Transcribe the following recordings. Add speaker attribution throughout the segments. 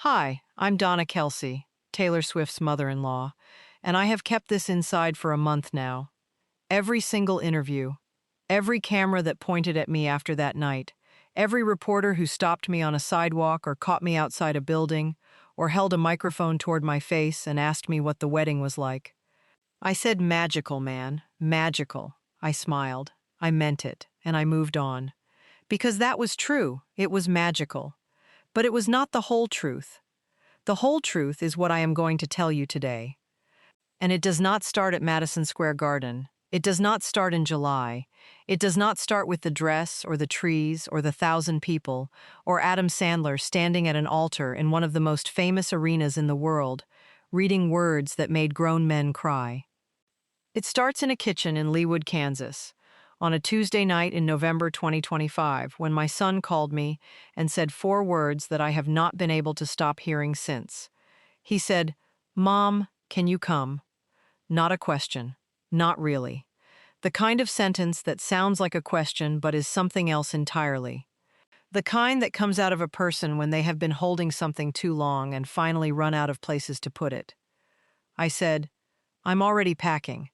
Speaker 1: Hi, I'm Donna Kelce, Taylor Swift's mother-in-law, and I have kept this inside for a month now. Every single interview, every camera that pointed at me after that night, every reporter who stopped me on a sidewalk or caught me outside a building, or held a microphone toward my face and asked me what the wedding was like. I said magical, man, magical. I smiled. I meant it, and I moved on. Because that was true, it was magical. But it was not the whole truth. The whole truth is what I am going to tell you today. And it does not start at Madison Square Garden. It does not start in July. It does not start with the dress or the trees or the 1,000 people or Adam Sandler standing at an altar in one of the most famous arenas in the world, reading words that made grown men cry. It starts in a kitchen in Leawood, Kansas, on a Tuesday night in November 2025, when my son called me and said 4 words that I have not been able to stop hearing since. He said, "Mom, can you come?" Not a question. Not really. The kind of sentence that sounds like a question but is something else entirely. The kind that comes out of a person when they have been holding something too long and finally run out of places to put it. I said, "I'm already packing."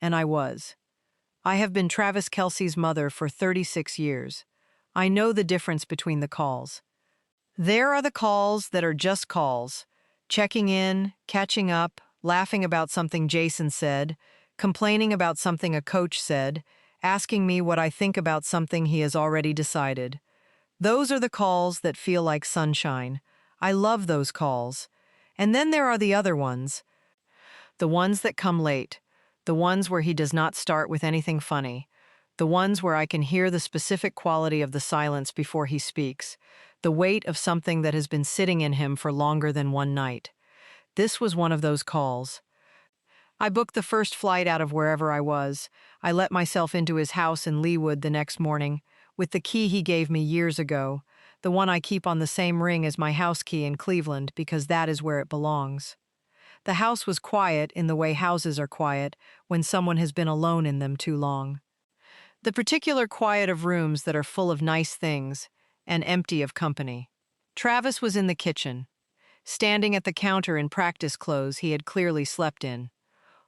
Speaker 1: And I was. I have been Travis Kelce's mother for 36 years. I know the difference between the calls. There are the calls that are just calls, checking in, catching up, laughing about something Jason said, complaining about something a coach said, asking me what I think about something he has already decided. Those are the calls that feel like sunshine. I love those calls. And then there are the other ones, the ones that come late, the ones where he does not start with anything funny, the ones where I can hear the specific quality of the silence before he speaks, the weight of something that has been sitting in him for longer than one night. This was one of those calls. I booked the first flight out of wherever I was. I let myself into his house in Leawood the next morning, with the key he gave me years ago, the one I keep on the same ring as my house key in Cleveland because that is where it belongs. The house was quiet in the way houses are quiet when someone has been alone in them too long. The particular quiet of rooms that are full of nice things and empty of company. Travis was in the kitchen, standing at the counter in practice clothes he had clearly slept in,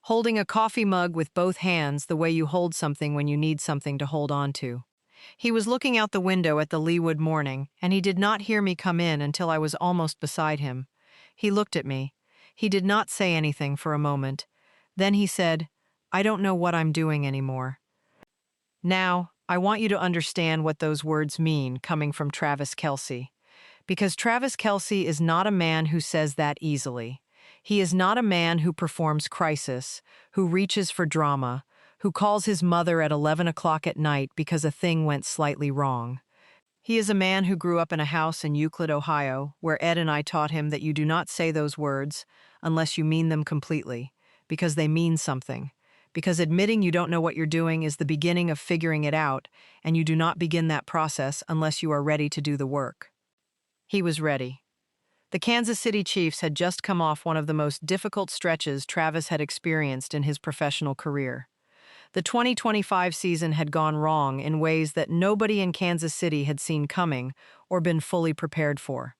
Speaker 1: holding a coffee mug with both hands the way you hold something when you need something to hold on to. He was looking out the window at the Leawood morning, and he did not hear me come in until I was almost beside him. He looked at me. He did not say anything for a moment. Then he said, "I don't know what I'm doing anymore." Now, I want you to understand what those words mean coming from Travis Kelce. Because Travis Kelce is not a man who says that easily. He is not a man who performs crisis, who reaches for drama, who calls his mother at 11 o'clock at night because a thing went slightly wrong. He is a man who grew up in a house in Euclid, Ohio, where Ed and I taught him that you do not say those words unless you mean them completely, because they mean something. Because admitting you don't know what you're doing is the beginning of figuring it out, and you do not begin that process unless you are ready to do the work. He was ready. The Kansas City Chiefs had just come off one of the most difficult stretches Travis had experienced in his professional career. The 2025 season had gone wrong in ways that nobody in Kansas City had seen coming or been fully prepared for.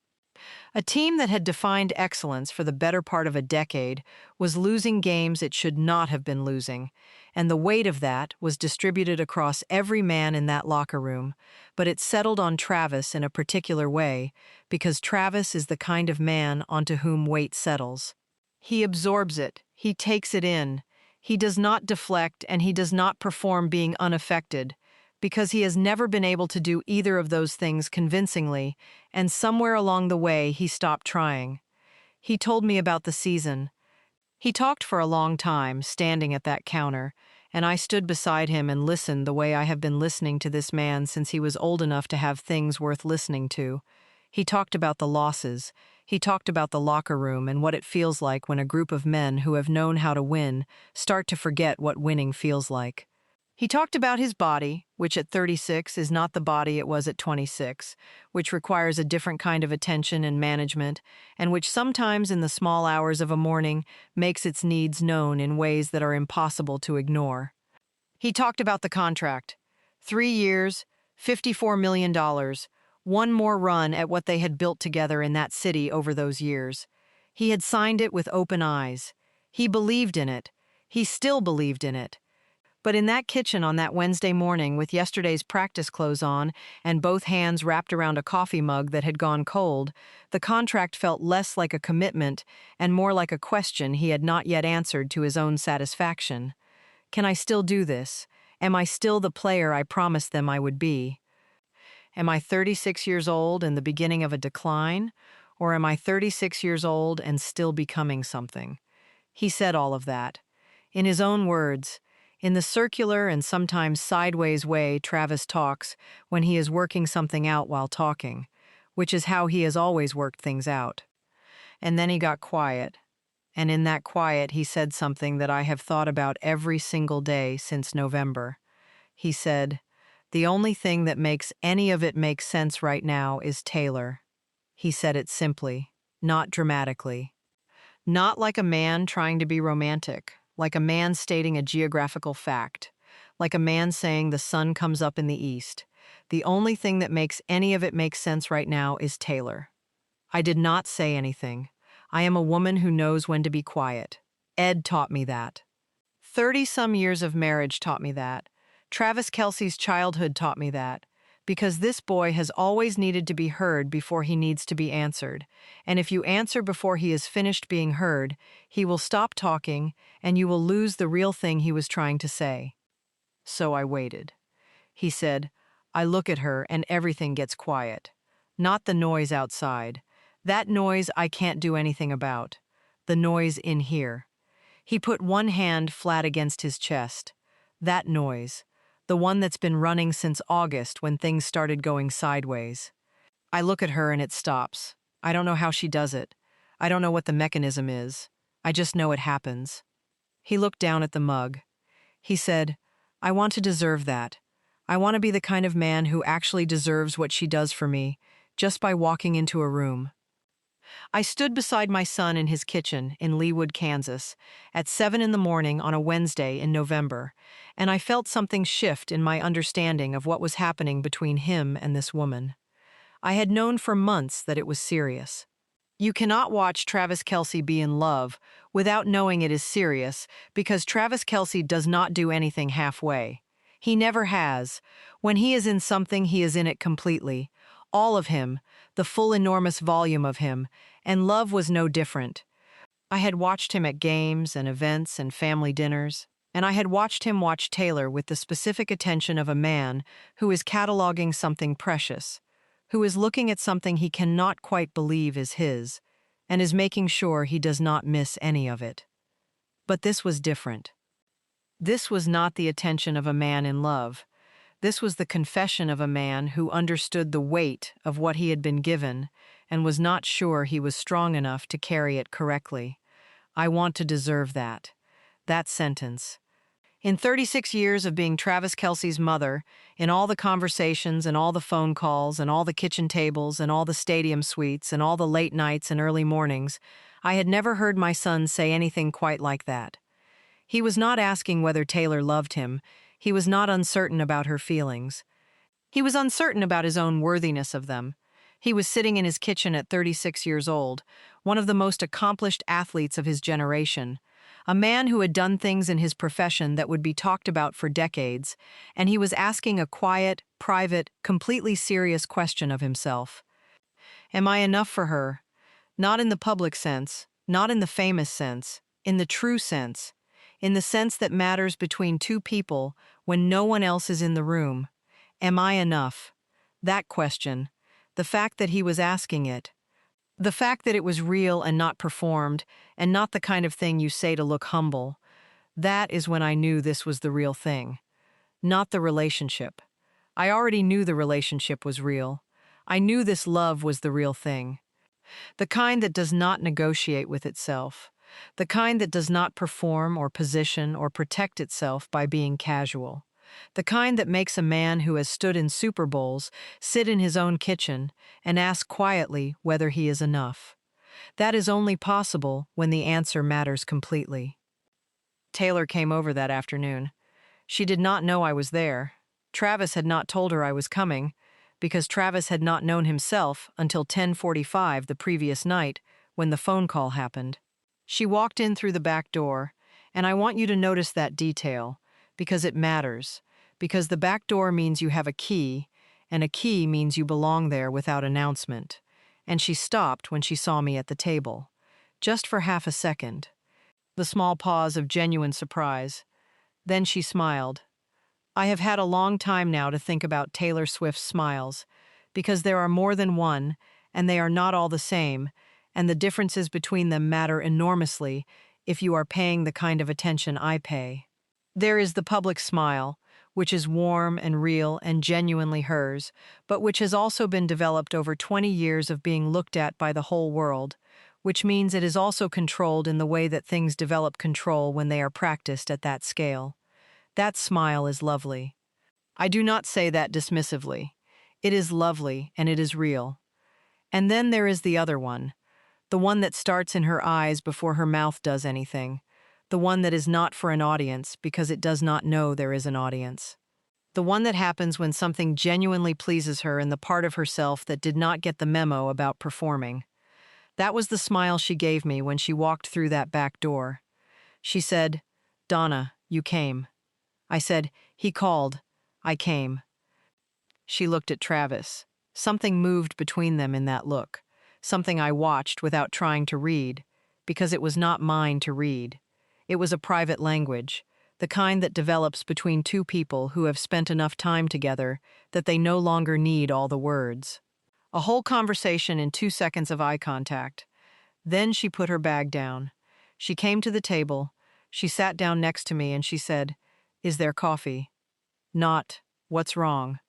Speaker 1: A team that had defined excellence for the better part of a decade was losing games it should not have been losing, and the weight of that was distributed across every man in that locker room, but it settled on Travis in a particular way because Travis is the kind of man onto whom weight settles. He absorbs it, he takes it in. He does not deflect and he does not perform being unaffected, because he has never been able to do either of those things convincingly, and somewhere along the way he stopped trying. He told me about the season. He talked for a long time, standing at that counter, and I stood beside him and listened the way I have been listening to this man since he was old enough to have things worth listening to. He talked about the losses. He talked about the locker room and what it feels like when a group of men who have known how to win start to forget what winning feels like. He talked about his body, which at 36 is not the body it was at 26, which requires a different kind of attention and management, and which sometimes in the small hours of a morning makes its needs known in ways that are impossible to ignore. He talked about the contract. 3 years, $54 million, One more run at what they had built together in that city over those years. He had signed it with open eyes. He believed in it. He still believed in it. But in that kitchen on that Wednesday morning with yesterday's practice clothes on and both hands wrapped around a coffee mug that had gone cold, the contract felt less like a commitment and more like a question he had not yet answered to his own satisfaction. Can I still do this? Am I still the player I promised them I would be? Am I 36 years old and the beginning of a decline? Or am I 36 years old and still becoming something? He said all of that. In his own words, in the circular and sometimes sideways way Travis talks when he is working something out while talking, which is how he has always worked things out. And then he got quiet. And in that quiet, he said something that I have thought about every single day since November. He said, "The only thing that makes any of it make sense right now is Taylor." He said it simply, not dramatically. Not like a man trying to be romantic, like a man stating a geographical fact, like a man saying the sun comes up in the east. The only thing that makes any of it make sense right now is Taylor. I did not say anything. I am a woman who knows when to be quiet. Ed taught me that. 30-some years of marriage taught me that. Travis Kelce's childhood taught me that. Because this boy has always needed to be heard before he needs to be answered. And if you answer before he is finished being heard, he will stop talking and you will lose the real thing he was trying to say. So I waited. He said, I look at her and everything gets quiet. Not the noise outside. That noise I can't do anything about. The noise in here. He put one hand flat against his chest. That noise. The one that's been running since August when things started going sideways. I look at her and it stops. I don't know how she does it. I don't know what the mechanism is. I just know it happens. He looked down at the mug. He said, I want to deserve that. I want to be the kind of man who actually deserves what she does for me, just by walking into a room. I stood beside my son in his kitchen in Leawood, Kansas, at 7 in the morning on a Wednesday in November, and I felt something shift in my understanding of what was happening between him and this woman. I had known for months that it was serious. You cannot watch Travis Kelce be in love without knowing it is serious because Travis Kelce does not do anything halfway. He never has. When he is in something, he is in it completely. All of him, the full enormous volume of him, and love was no different. I had watched him at games and events and family dinners, and I had watched him watch Taylor with the specific attention of a man who is cataloging something precious, who is looking at something he cannot quite believe is his, and is making sure he does not miss any of it. But this was different. This was not the attention of a man in love. This was the confession of a man who understood the weight of what he had been given and was not sure he was strong enough to carry it correctly. I want to deserve that. That sentence. In 36 years of being Travis Kelce's mother, in all the conversations and all the phone calls and all the kitchen tables and all the stadium suites and all the late nights and early mornings, I had never heard my son say anything quite like that. He was not asking whether Taylor loved him. He was not uncertain about her feelings. He was uncertain about his own worthiness of them. He was sitting in his kitchen at 36 years old, one of the most accomplished athletes of his generation, a man who had done things in his profession that would be talked about for decades, and he was asking a quiet, private, completely serious question of himself. Am I enough for her? Not in the public sense, not in the famous sense, in the true sense, in the sense that matters between two people when no one else is in the room. Am I enough? That question, the fact that he was asking it, the fact that it was real and not performed, and not the kind of thing you say to look humble, that is when I knew this was the real thing. Not the relationship. I already knew the relationship was real. I knew this love was the real thing. The kind that does not negotiate with itself. The kind that does not perform or position or protect itself by being casual. The kind that makes a man who has stood in Super Bowls sit in his own kitchen and ask quietly whether he is enough. That is only possible when the answer matters completely. Taylor came over that afternoon. She did not know I was there. Travis had not told her I was coming. because Travis had not known himself until 10:45 the previous night when the phone call happened. She walked in through the back door, and I want you to notice that detail, because it matters, because the back door means you have a key, and a key means you belong there without announcement. And she stopped when she saw me at the table, just for half a second. The small pause of genuine surprise. Then she smiled. I have had a long time now to think about Taylor Swift's smiles, because there are more than one, and they are not all the same, and the differences between them matter enormously if you are paying the kind of attention I pay. There is the public smile, which is warm and real and genuinely hers, but which has also been developed over 20 years of being looked at by the whole world, which means it is also controlled in the way that things develop control when they are practiced at that scale. That smile is lovely. I do not say that dismissively. It is lovely and it is real. And then there is the other one, the one that starts in her eyes before her mouth does anything, the one that is not for an audience because it does not know there is an audience. The one that happens when something genuinely pleases her in the part of herself that did not get the memo about performing. That was the smile she gave me when she walked through that back door. She said, "Donna, you came." I said, "He called. I came." She looked at Travis. Something moved between them in that look, something I watched without trying to read, because it was not mine to read. It was a private language, the kind that develops between two people who have spent enough time together that they no longer need all the words. A whole conversation in 2 seconds of eye contact. Then she put her bag down. She came to the table. She sat down next to me and she said, "Is there coffee?" Not, "What's wrong?"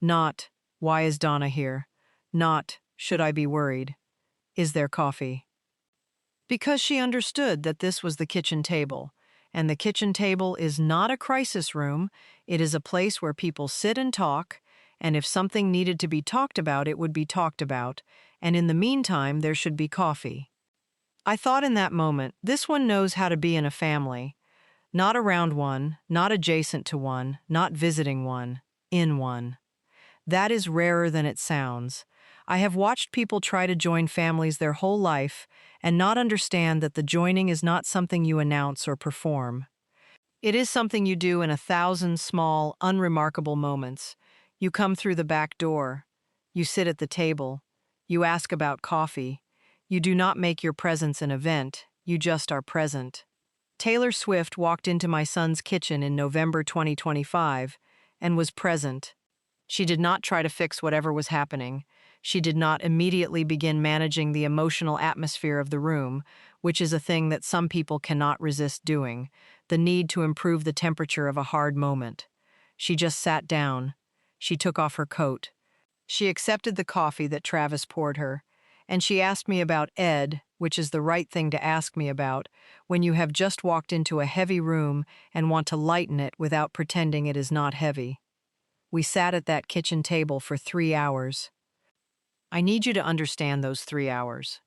Speaker 1: Not, "Why is Donna here?" Not, "Should I be worried?" "Is there coffee?" Because she understood that this was the kitchen table, and the kitchen table is not a crisis room, it is a place where people sit and talk, and if something needed to be talked about, it would be talked about, and in the meantime, there should be coffee. I thought in that moment, this one knows how to be in a family. Not around one, not adjacent to one, not visiting one, in one. That is rarer than it sounds. I have watched people try to join families their whole life and not understand that the joining is not something you announce or perform. It is something you do in 1,000 small, unremarkable moments. You come through the back door. You sit at the table. You ask about coffee. You do not make your presence an event. You just are present. Taylor Swift walked into my son's kitchen in November 2025 and was present. She did not try to fix whatever was happening. She did not immediately begin managing the emotional atmosphere of the room, which is a thing that some people cannot resist doing, the need to improve the temperature of a hard moment. She just sat down. She took off her coat. She accepted the coffee that Travis poured her, and she asked me about Ed, which is the right thing to ask me about when you have just walked into a heavy room and want to lighten it without pretending it is not heavy. We sat at that kitchen table for 3 hours. I need you to understand those 3 hours,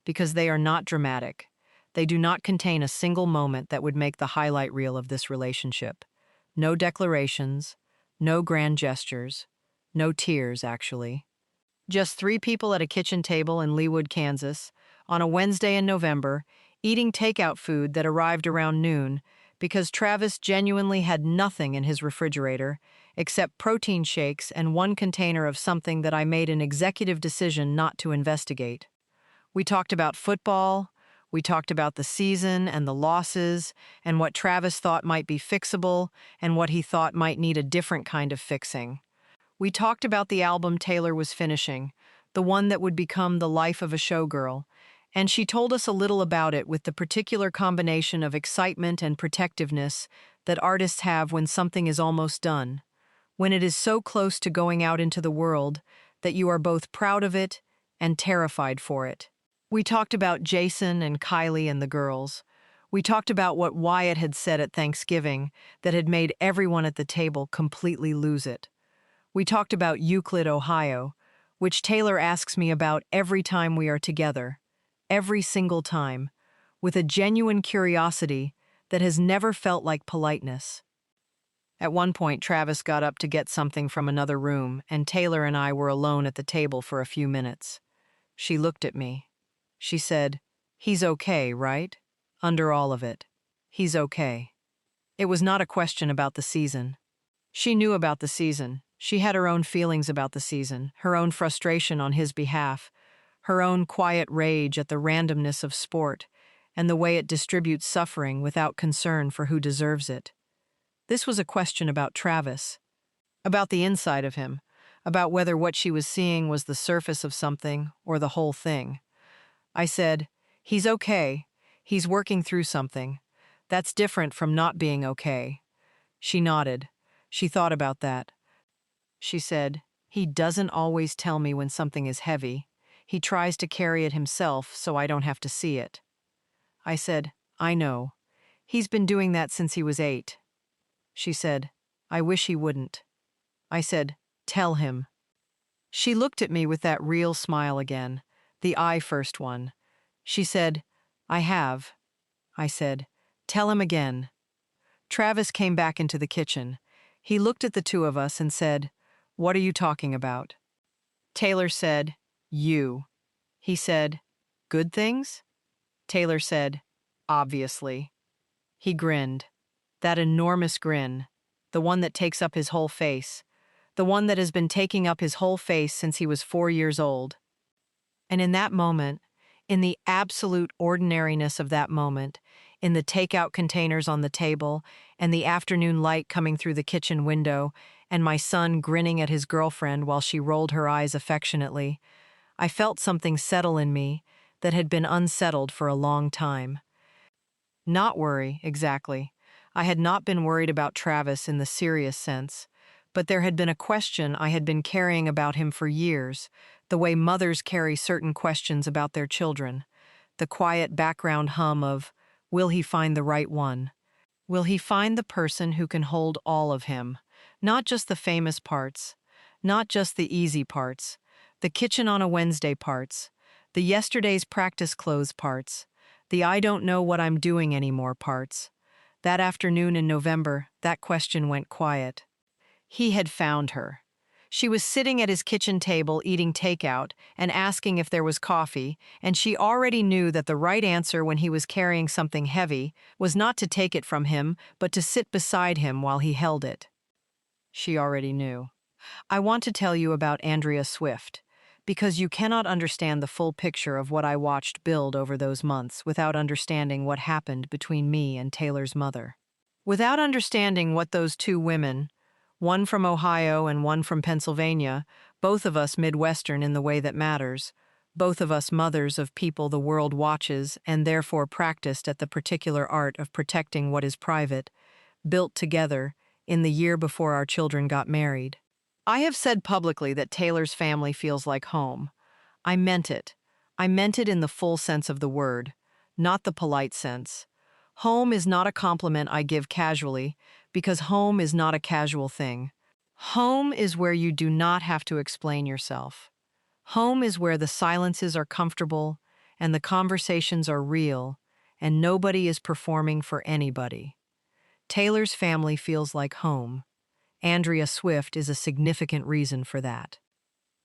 Speaker 1: because they are not dramatic. They do not contain a single moment that would make the highlight reel of this relationship. No declarations, no grand gestures, no tears, actually. Just 3 people at a kitchen table in Leawood, Kansas, on a Wednesday in November, eating takeout food that arrived around noon because Travis genuinely had nothing in his refrigerator except protein shakes and 1 container of something that I made an executive decision not to investigate. We talked about football, we talked about the season and the losses, and what Travis thought might be fixable and what he thought might need a different kind of fixing. We talked about the album Taylor was finishing, the one that would become the life of a showgirl, and she told us a little about it with the particular combination of excitement and protectiveness that artists have when something is almost done, when it is so close to going out into the world that you are both proud of it and terrified for it. We talked about Jason and Kylie and the girls. We talked about what Wyatt had said at Thanksgiving that had made everyone at the table completely lose it. We talked about Euclid, Ohio, which Taylor asks me about every time we are together, every single time, with a genuine curiosity that has never felt like politeness. At one point, Travis got up to get something from another room, and Taylor and I were alone at the table for a few minutes. She looked at me. She said, "He's okay, right? Under all of it. He's okay." It was not a question about the season. She knew about the season. She had her own feelings about the season, her own frustration on his behalf, her own quiet rage at the randomness of sport and the way it distributes suffering without concern for who deserves it. This was a question about Travis, about the inside of him, about whether what she was seeing was the surface of something or the whole thing. I said, "He's okay. He's working through something. That's different from not being okay." She nodded. She thought about that. She said, "He doesn't always tell me when something is heavy. He tries to carry it himself so I don't have to see it." I said, "I know. He's been doing that since he was 8. She said, "I wish he wouldn't." I said, "Tell him." She looked at me with that real smile again, the eye first one. She said, "I have." I said, "Tell him again." Travis came back into the kitchen. He looked at the two of us and said, "What are you talking about?" Taylor said, "You." He said, "Good things?" Taylor said, "Obviously." He grinned. That enormous grin, the one that takes up his whole face, the one that has been taking up his whole face since he was 4 years old. And in that moment, in the absolute ordinariness of that moment, in the takeout containers on the table, and the afternoon light coming through the kitchen window, and my son grinning at his girlfriend while she rolled her eyes affectionately, I felt something settle in me that had been unsettled for a long time. Not worry, exactly. I had not been worried about Travis in the serious sense, but there had been a question I had been carrying about him for years, the way mothers carry certain questions about their children, the quiet background hum of, will he find the right one? Will he find the person who can hold all of him? Not just the famous parts, not just the easy parts, the kitchen on a Wednesday parts, the yesterday's practice clothes parts, the I don't know what I'm doing anymore parts. That afternoon in November, that question went quiet. He had found her. She was sitting at his kitchen table eating takeout and asking if there was coffee, and she already knew that the right answer when he was carrying something heavy was not to take it from him, but to sit beside him while he held it. She already knew. I want to tell you about Andrea Swift, because you cannot understand the full picture of what I watched build over those months without understanding what happened between me and Taylor's mother. Without understanding what those two women, one from Ohio and one from Pennsylvania, both of us Midwestern in the way that matters, both of us mothers of people the world watches and therefore practiced at the particular art of protecting what is private, built together in the year before our children got married. I have said publicly that Taylor's family feels like home. I meant it. I meant it in the full sense of the word, not the polite sense. Home is not a compliment I give casually, because home is not a casual thing. Home is where you do not have to explain yourself. Home is where the silences are comfortable and the conversations are real, and nobody is performing for anybody. Taylor's family feels like home. Andrea Swift is a significant reason for that.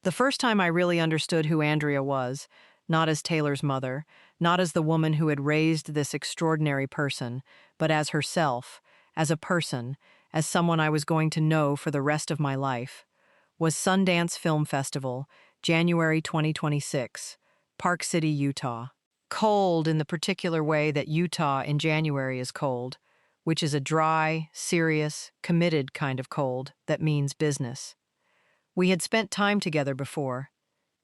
Speaker 1: The first time I really understood who Andrea was, not as Taylor's mother, not as the woman who had raised this extraordinary person, but as herself, as a person, as someone I was going to know for the rest of my life, was Sundance Film Festival, January 2026, Park City, Utah. Cold in the particular way that Utah in January is cold, which is a dry, serious, committed kind of cold that means business. We had spent time together before.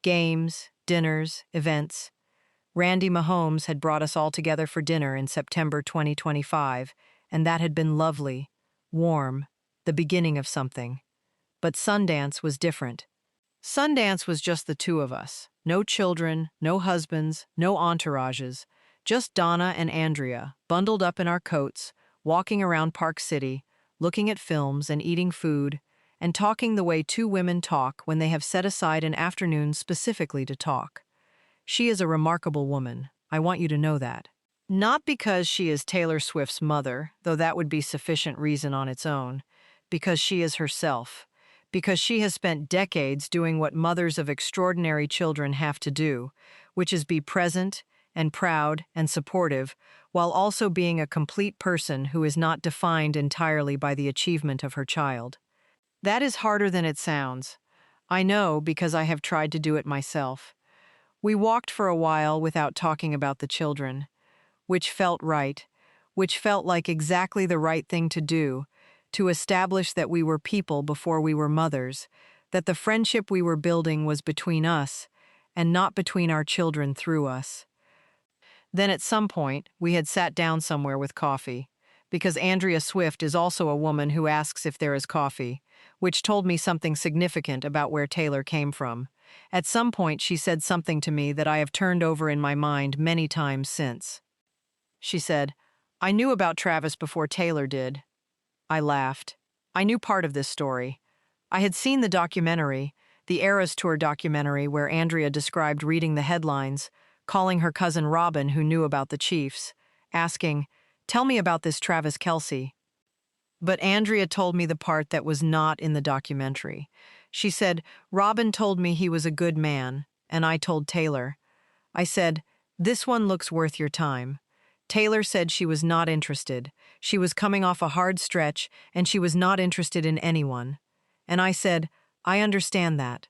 Speaker 1: Games, dinners, events. Randy Mahomes had brought us all together for dinner in September 2025, and that had been lovely, warm, the beginning of something. But Sundance was different. Sundance was just the two of us. No children, no husbands, no entourages. Just Donna and Andrea, bundled up in our coats, walking around Park City, looking at films and eating food, and talking the way two women talk when they have set aside an afternoon specifically to talk. She is a remarkable woman. I want you to know that. Not because she is Taylor Swift's mother, though that would be sufficient reason on its own. because she is herself, because she has spent decades doing what mothers of extraordinary children have to do, which is be present and proud and supportive, while also being a complete person who is not defined entirely by the achievement of her child. That is harder than it sounds. I know because I have tried to do it myself. We walked for a while without talking about the children, which felt right, which felt like exactly the right thing to establish that we were people before we were mothers, that the friendship we were building was between us and not between our children through us. Then at some point, we had sat down somewhere with coffee, because Andrea Swift is also a woman who asks if there is coffee, which told me something significant about where Taylor came from. At some point, she said something to me that I have turned over in my mind many times since. She said, "I knew about Travis before Taylor did." I laughed. I knew part of this story. I had seen the documentary, the Eras Tour documentary where Andrea described reading the headlines, calling her cousin Robin who knew about the Chiefs, asking, "Tell me about this Travis Kelce." But Andrea told me the part that was not in the documentary. She said, "Robin told me he was a good man, and I told Taylor." I said, "This one looks worth your time." Taylor said she was not interested. She was coming off a hard stretch, and she was not interested in anyone. And I said, "I understand that."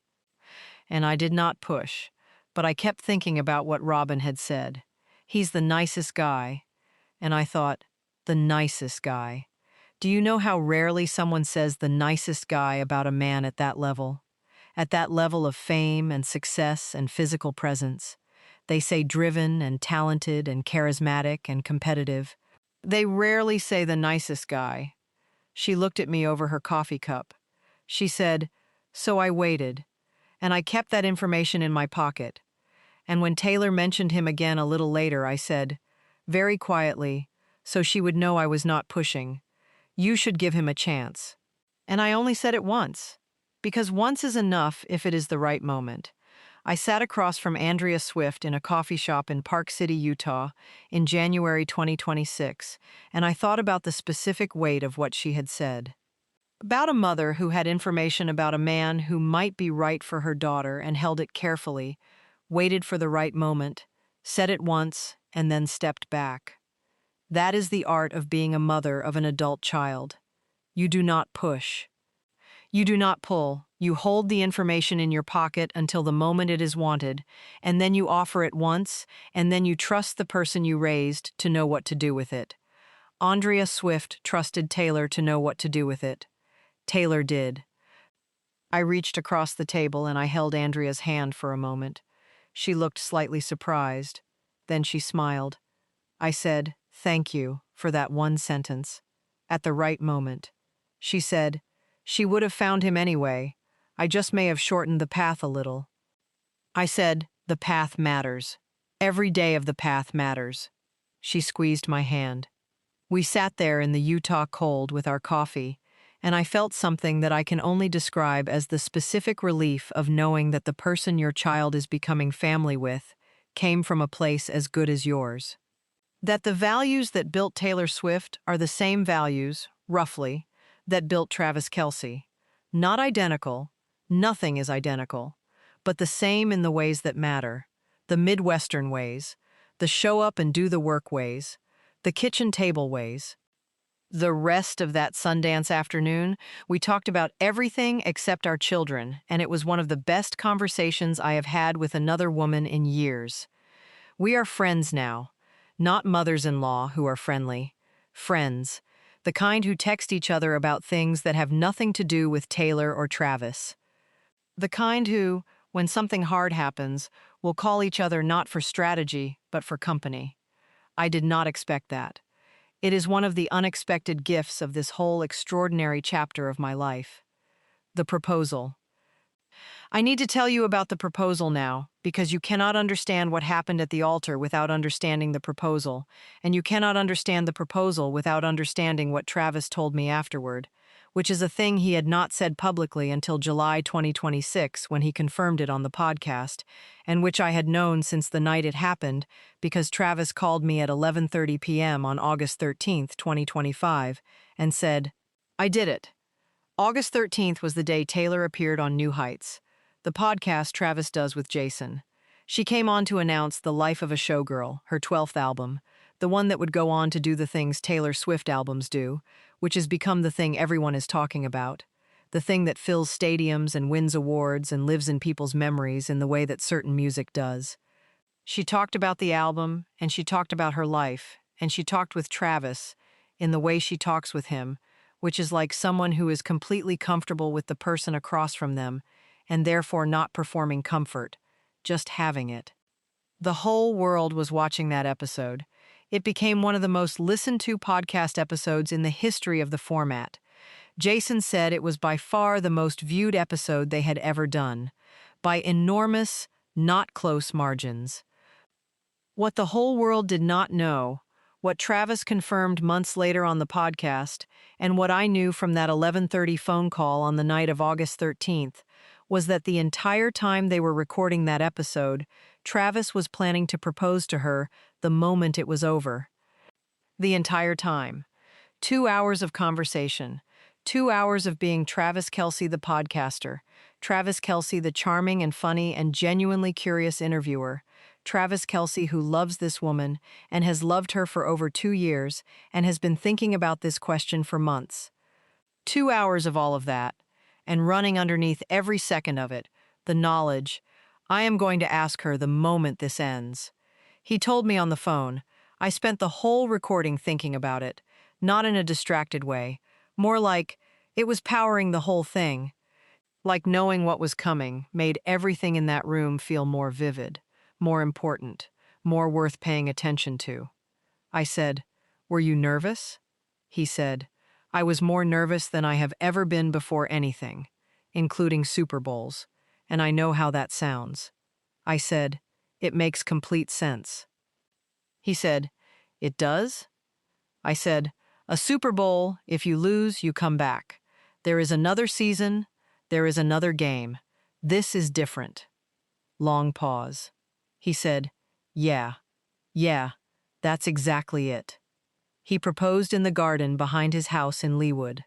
Speaker 1: And I did not push, but I kept thinking about what Robin had said. He's the nicest guy. And I thought, the nicest guy. Do you know how rarely someone says the nicest guy about a man at that level? At that level of fame and success and physical presence. They say driven and talented and charismatic and competitive. They rarely say the nicest guy. She looked at me over her coffee cup. She said, "So I waited, and I kept that information in my pocket. And when Taylor mentioned him again a little later, I said, very quietly, so she would know I was not pushing, 'You should give him a chance.' And I only said it once, because once is enough if it is the right moment." I sat across from Andrea Swift in a coffee shop in Park City, Utah, in January 2026, and I thought about the specific weight of what she had said. About a mother who had information about a man who might be right for her daughter and held it carefully, waited for the right moment, said it once, and then stepped back. That is the art of being a mother of an adult child. You do not push. You do not pull. You hold the information in your pocket until the moment it is wanted, and then you offer it once, and then you trust the person you raised to know what to do with it. Andrea Swift trusted Taylor to know what to do with it. Taylor did. I reached across the table and I held Andrea's hand for a moment. She looked slightly surprised. Then she smiled. I said, "Thank you for that one sentence. At the right moment." She said, "She would have found him anyway. I just may have shortened the path a little." I said, "The path matters. Every day of the path matters." She squeezed my hand. We sat there in the Utah cold with our coffee, and I felt something that I can only describe as the specific relief of knowing that the person your child is becoming family with came from a place as good as yours. That the values that built Taylor Swift are the same values, roughly, that built Travis Kelce. Not identical, nothing is identical, but the same in the ways that matter. The Midwestern ways, the show up and do the work ways, the kitchen table ways. The rest of that Sundance afternoon, we talked about everything except our children, and it was one of the best conversations I have had with another woman in years. We are friends now, not mothers-in-law who are friendly. Friends, the kind who text each other about things that have nothing to do with Taylor or Travis. The kind who, when something hard happens, will call each other not for strategy, but for company. I did not expect that. It is one of the unexpected gifts of this whole extraordinary chapter of my life. The proposal. I need to tell you about the proposal now, because you cannot understand what happened at the altar without understanding the proposal, and you cannot understand the proposal without understanding what Travis told me afterward, which is a thing he had not said publicly until July 2026 when he confirmed it on the podcast, and which I had known since the night it happened because Travis called me at 11:30 p.m. on August 13th, 2025, and said, "I did it. August 13th was the day Taylor appeared on New Heights, the podcast Travis does with Jason. She came on to announce The Life of a Showgirl, her 12th album, the one that would go on to do the things Taylor Swift albums do, which has become the thing everyone is talking about, the thing that fills stadiums and wins awards and lives in people's memories in the way that certain music does. She talked about the album, and she talked about her life, and she talked with Travis in the way she talks with him, which is like someone who is completely comfortable with the person across from them and therefore not performing comfort, just having it. The whole world was watching that episode. It became one of the most listened to podcast episodes in the history of the format. Jason said it was by far the most viewed episode they had ever done, by enormous, not close margins. What the whole world did not know, what Travis confirmed months later on the podcast, and what I knew from that 11:30 phone call on the night of August 13th, was that the entire time they were recording that episode, Travis was planning to propose to her the moment it was over. The entire time. 2 hours of conversation. 2 hours of being Travis Kelce the podcaster, Travis Kelce the charming and funny and genuinely curious interviewer, Travis Kelce who loves this woman and has loved her for over 2 years and has been thinking about this question for months. 2 hours of all of that, and running underneath every second of it, the knowledge, I am going to ask her the moment this ends. He told me on the phone. I spent the whole recording thinking about it, not in a distracted way, more like it was powering the whole thing. Like knowing what was coming made everything in that room feel more vivid, more important, more worth paying attention to. I said, "Were you nervous?" He said, "I was more nervous than I have ever been before anything, including Super Bowls, and I know how that sounds." I said, "It makes complete sense." He said, "It does?" I said, "A Super Bowl, if you lose, you come back. There is another season, there is another game. This is different." Long pause. He said, Yeah, that's exactly it." He proposed in the garden behind his house in Leawood.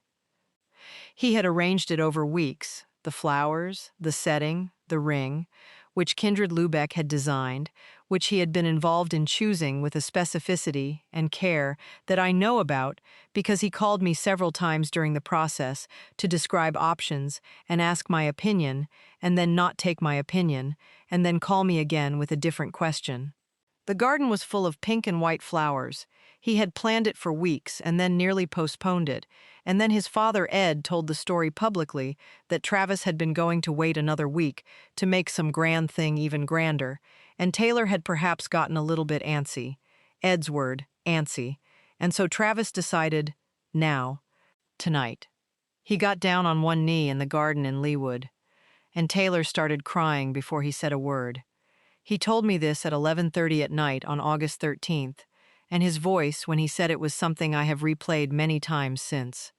Speaker 1: He had arranged it over weeks, the flowers, the setting, the ring, which Kindred Lubeck had designed, which he had been involved in choosing with a specificity and care that I know about because he called me several times during the process to describe options and ask my opinion, and then not take my opinion, and then call me again with a different question. The garden was full of pink and white flowers. He had planned it for weeks and then nearly postponed it, and then his father Ed told the story publicly that Travis had been going to wait another week to make some grand thing even grander, and Taylor had perhaps gotten a little bit antsy. Ed's word, antsy. And so Travis decided, now, tonight. He got down on one knee in the garden in Leawood, and Taylor started crying before he said a word. He told me this at 11:30 at night on August 13th, and his voice when he said it was something I have replayed many times since.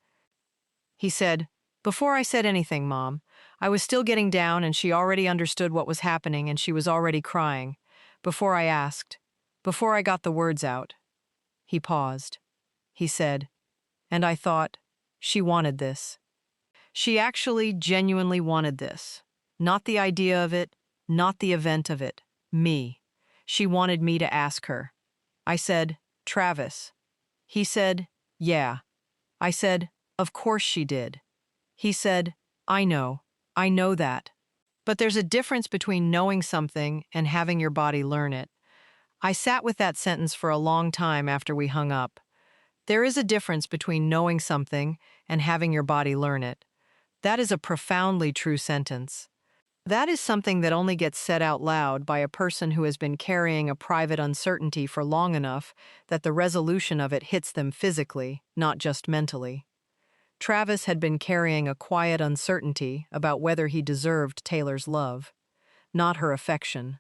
Speaker 1: He said, "Before I said anything, Mom, I was still getting down and she already understood what was happening and she was already crying. Before I asked. Before I got the words out." He paused. He said, "And I thought, she wanted this. She actually genuinely wanted this. Not the idea of it, not the event of it. Me. She wanted me to ask her." I said, "Travis." He said, "Yeah." I said, "Of course she did." He said, I know that. But there's a difference between knowing something and having your body learn it." I sat with that sentence for a long time after we hung up. There is a difference between knowing something and having your body learn it. That is a profoundly true sentence. That is something that only gets said out loud by a person who has been carrying a private uncertainty for long enough that the resolution of it hits them physically, not just mentally. Travis had been carrying a quiet uncertainty about whether he deserved Taylor's love, not her affection.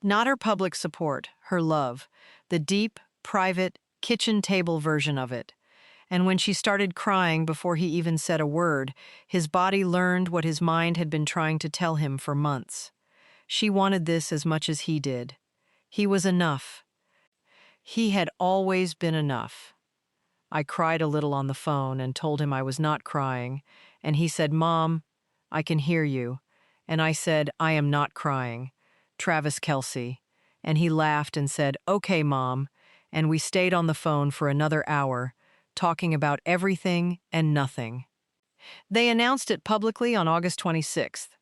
Speaker 1: Not her public support, her love, the deep, private, kitchen table version of it. And when she started crying before he even said a word, his body learned what his mind had been trying to tell him for months. She wanted this as much as he did. He was enough. He had always been enough. I cried a little on the phone and told him I was not crying, And he said, "Mom, I can hear you." And I said, "I am not crying. Travis Kelce." And he laughed and said, "Okay, Mom." And we stayed on the phone for another hour, talking about everything and nothing. They announced it publicly on August 26th.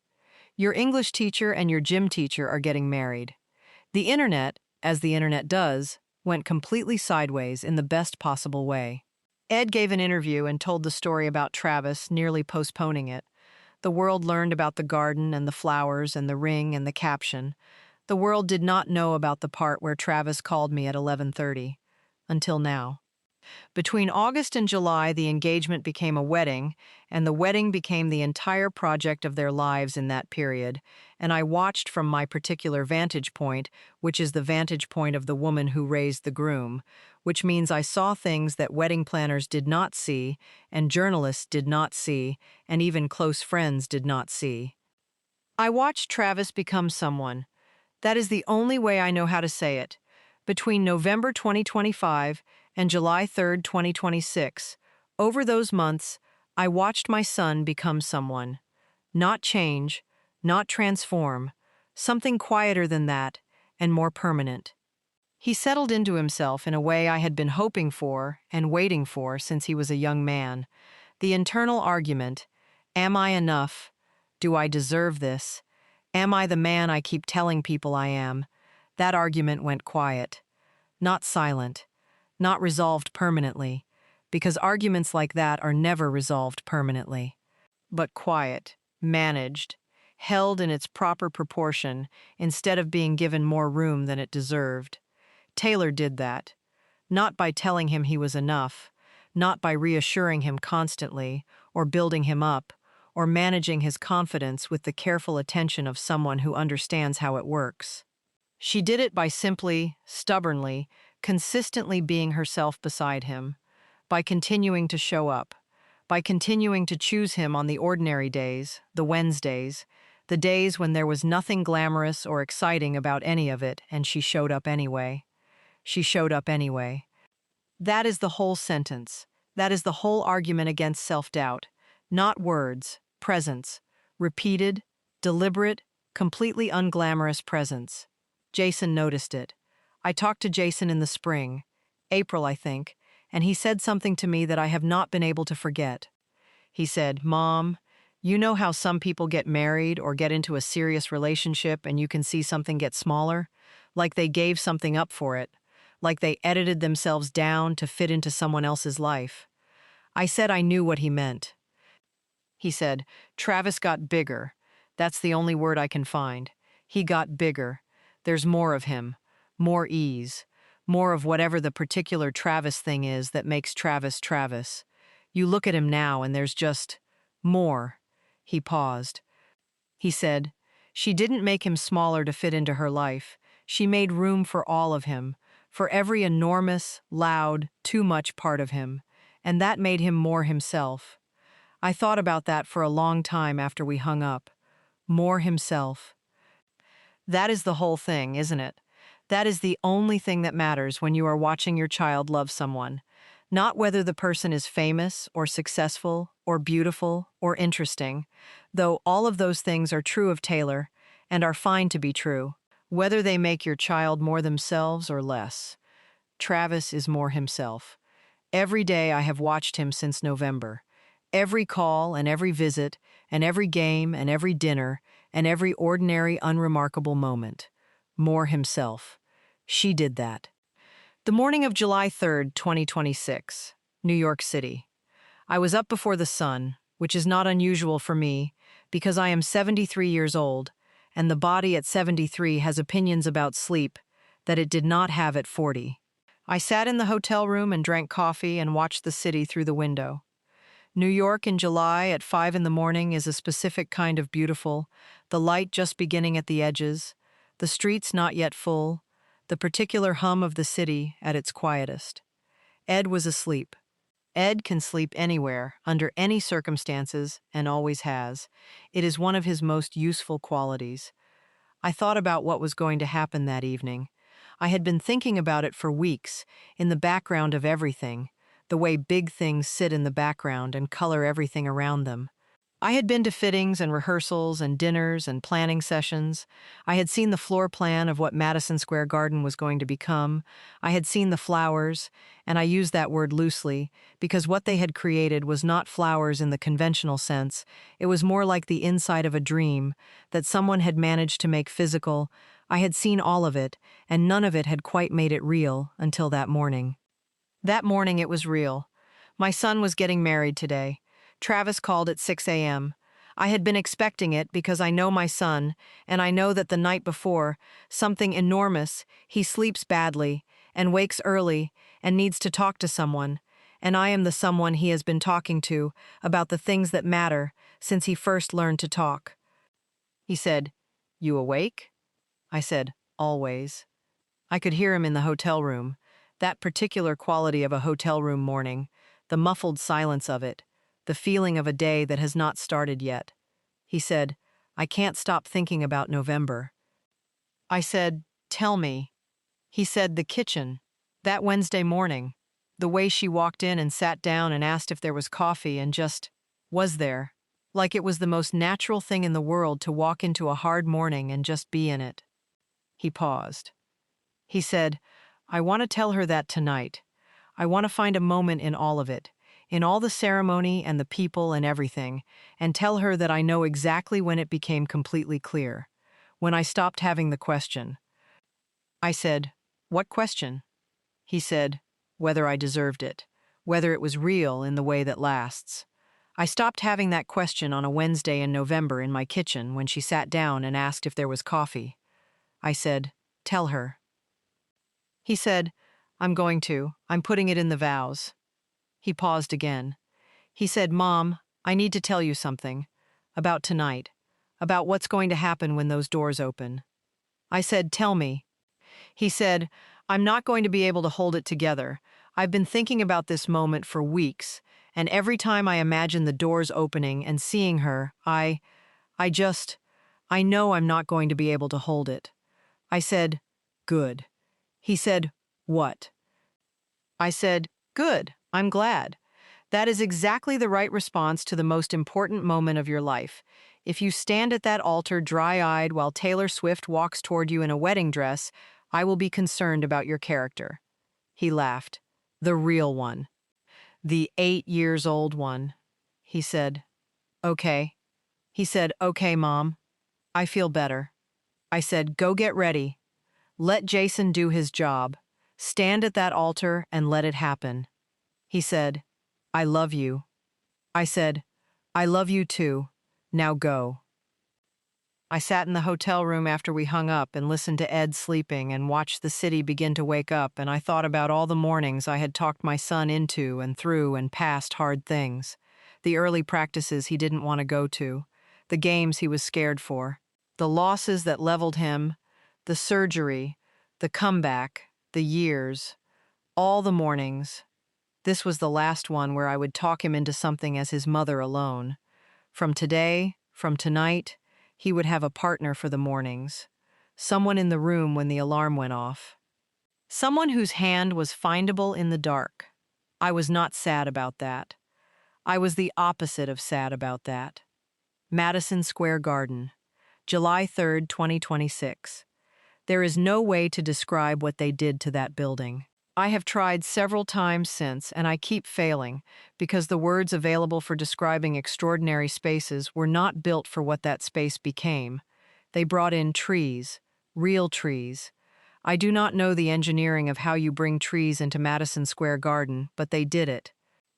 Speaker 1: Your English teacher and your gym teacher are getting married. The internet, as the internet does, went completely sideways in the best possible way. Ed gave an interview and told the story about Travis, nearly postponing it. The world learned about the garden and the flowers and the ring and the caption. The world did not know about the part where Travis called me at 11:30. Until now. Between August and July, the engagement became a wedding, and the wedding became the entire project of their lives in that period, and I watched from my particular vantage point, which is the vantage point of the woman who raised the groom, which means I saw things that wedding planners did not see, and journalists did not see, and even close friends did not see. I watched Travis become someone. That is the only way I know how to say it. Between November 2025 and July 3rd, 2026, over those months, I watched my son become someone. Not change, not transform, something quieter than that and more permanent. He settled into himself in a way I had been hoping for and waiting for since he was a young man. The internal argument, am I enough? Do I deserve this? Am I the man I keep telling people I am? That argument went quiet. Not silent. Not resolved permanently, because arguments like that are never resolved permanently. But quiet, managed, held in its proper proportion instead of being given more room than it deserved. Taylor did that. Not by telling him he was enough, not by reassuring him constantly, or building him up, or managing his confidence with the careful attention of someone who understands how it works. She did it by simply, stubbornly, consistently being herself beside him, by continuing to show up, by continuing to choose him on the ordinary days, the Wednesdays, the days when there was nothing glamorous or exciting about any of it, and she showed up anyway. She showed up anyway. That is the whole sentence. That is the whole argument against self-doubt. Not words, presence. Repeated, deliberate, completely unglamorous presence. Jason noticed it. I talked to Jason in the spring, April, I think, and he said something to me that I have not been able to forget. He said, "Mom, you know how some people get married or get into a serious relationship and you can see something get smaller? Like they gave something up for it. Like they edited themselves down to fit into someone else's life." I said I knew what he meant. He said, "Travis got bigger. That's the only word I can find. He got bigger. There's more of him, more ease, more of whatever the particular Travis thing is that makes Travis Travis. You look at him now and there's just more." He paused. He said, "She didn't make him smaller to fit into her life. She made room for all of him, for every enormous, loud, too much part of him, and that made him more himself." I thought about that for a long time after we hung up. More himself. That is the whole thing, isn't it? That is the only thing that matters when you are watching your child love someone. Not whether the person is famous or successful or beautiful or interesting, though all of those things are true of Taylor and are fine to be true. Whether they make your child more themselves or less. Travis is more himself. Every day I have watched him since November. Every call and every visit and every game and every dinner and every ordinary, unremarkable moment. More himself. She did that. The morning of July 3rd, 2026, New York City. I was up before the sun, which is not unusual for me because I am 73 years old, and the body at 73 has opinions about sleep that it did not have at 40. I sat in the hotel room and drank coffee and watched the city through the window. New York in July at 5 in the morning is a specific kind of beautiful, the light just beginning at the edges, the streets not yet full, the particular hum of the city at its quietest. Ed was asleep. Ed can sleep anywhere, under any circumstances, and always has. It is one of his most useful qualities. I thought about what was going to happen that evening. I had been thinking about it for weeks, in the background of everything, the way big things sit in the background and color everything around them. I had been to fittings and rehearsals and dinners and planning sessions. I had seen the floor plan of what Madison Square Garden was going to become. I had seen the flowers, and I use that word loosely because what they had created was not flowers in the conventional sense. It was more like the inside of a dream that someone had managed to make physical. I had seen all of it, and none of it had quite made it real until that morning. That morning it was real. My son was getting married today. Travis called at 6 a.m. I had been expecting it because I know my son, and I know that the night before, something enormous, he sleeps badly, and wakes early, and needs to talk to someone, and I am the someone he has been talking to about the things that matter since he first learned to talk. He said, "You awake?" I said, "Always." I could hear him in the hotel room, that particular quality of a hotel room morning, the muffled silence of it, the feeling of a day that has not started yet. He said, "I can't stop thinking about November." I said, "Tell me." He said, "The kitchen. That Wednesday morning. The way she walked in and sat down and asked if there was coffee and just was there. Like it was the most natural thing in the world to walk into a hard morning and just be in it." He paused. He said, "I want to tell her that tonight. I want to find a moment in all of it, in all the ceremony and the people and everything, and tell her that I know exactly when it became completely clear, when I stopped having the question." I said, "What question?" He said, "Whether I deserved it, whether it was real in the way that lasts." I stopped having that question on a Wednesday in November in my kitchen when she sat down and asked if there was coffee. I said, "Tell her." He said, "I'm going to. I'm putting it in the vows." He paused again. He said, "Mom, I need to tell you something. About tonight. About what's going to happen when those doors open." I said, "Tell me." He said, "I'm not going to be able to hold it together. I've been thinking about this moment for weeks, and every time I imagine the doors opening and seeing her, I know I'm not going to be able to hold it." I said, "Good." He said, "What?" I said, "Good, I'm glad. That is exactly the right response to the most important moment of your life. If you stand at that altar dry-eyed while Taylor Swift walks toward you in a wedding dress, I will be concerned about your character." He laughed. "The real one. The 8 years old one." He said, "Okay." He said, "Okay, Mom. I feel better." I said, "Go get ready. Let Jason do his job. Stand at that altar and let it happen." He said, "I love you." I said, "I love you too. Now go." I sat in the hotel room after we hung up and listened to Ed sleeping and watched the city begin to wake up, and I thought about all the mornings I had talked my son into and through and past hard things. The early practices he didn't want to go to, the games he was scared for, the losses that leveled him, the surgery, the comeback, the years, all the mornings. This was the last one where I would talk him into something as his mother alone. From today, from tonight, he would have a partner for the mornings. Someone in the room when the alarm went off. Someone whose hand was findable in the dark. I was not sad about that. I was the opposite of sad about that. Madison Square Garden, July 3rd, 2026. There is no way to describe what they did to that building. I have tried several times since, and I keep failing, because the words available for describing extraordinary spaces were not built for what that space became. They brought in trees, real trees. I do not know the engineering of how you bring trees into Madison Square Garden, but they did it.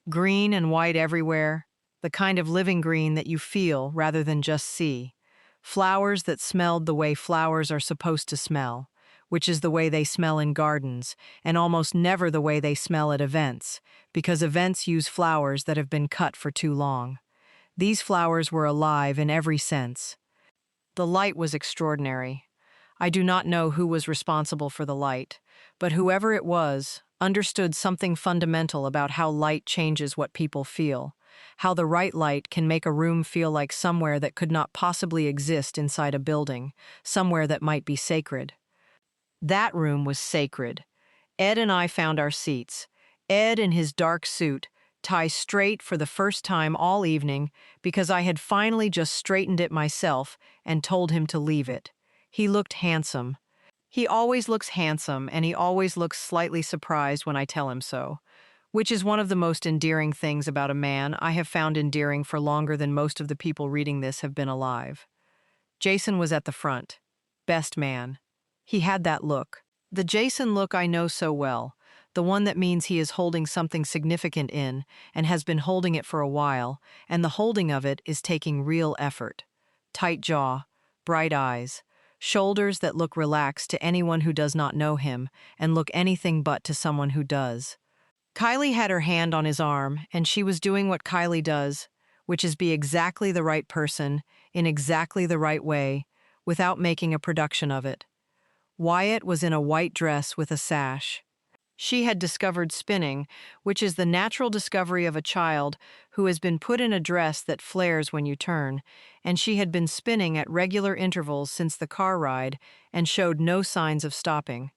Speaker 1: Green and white everywhere, the kind of living green that you feel rather than just see. Flowers that smelled the way flowers are supposed to smell, which is the way they smell in gardens, and almost never the way they smell at events, because events use flowers that have been cut for too long. These flowers were alive in every sense. The light was extraordinary. I do not know who was responsible for the light, but whoever it was understood something fundamental about how light changes what people feel, how the right light can make a room feel like somewhere that could not possibly exist inside a building, somewhere that might be sacred. That room was sacred. Ed and I found our seats. Ed in his dark suit, tie straight for the first time all evening because I had finally just straightened it myself and told him to leave it. He looked handsome. He always looks handsome, and he always looks slightly surprised when I tell him so, which is one of the most endearing things about a man I have found endearing for longer than most of the people reading this have been alive. Jason was at the front. Best man. He had that look. The Jason look I know so well, the one that means he is holding something significant in and has been holding it for a while, and the holding of it is taking real effort. Tight jaw, bright eyes, shoulders that look relaxed to anyone who does not know him and look anything but to someone who does. Kylie had her hand on his arm, and she was doing what Kylie does, which is be exactly the right person, in exactly the right way, without making a production of it. Wyatt was in a white dress with a sash. She had discovered spinning, which is the natural discovery of a child who has been put in a dress that flares when you turn, and she had been spinning at regular intervals since the car ride and showed no signs of stopping.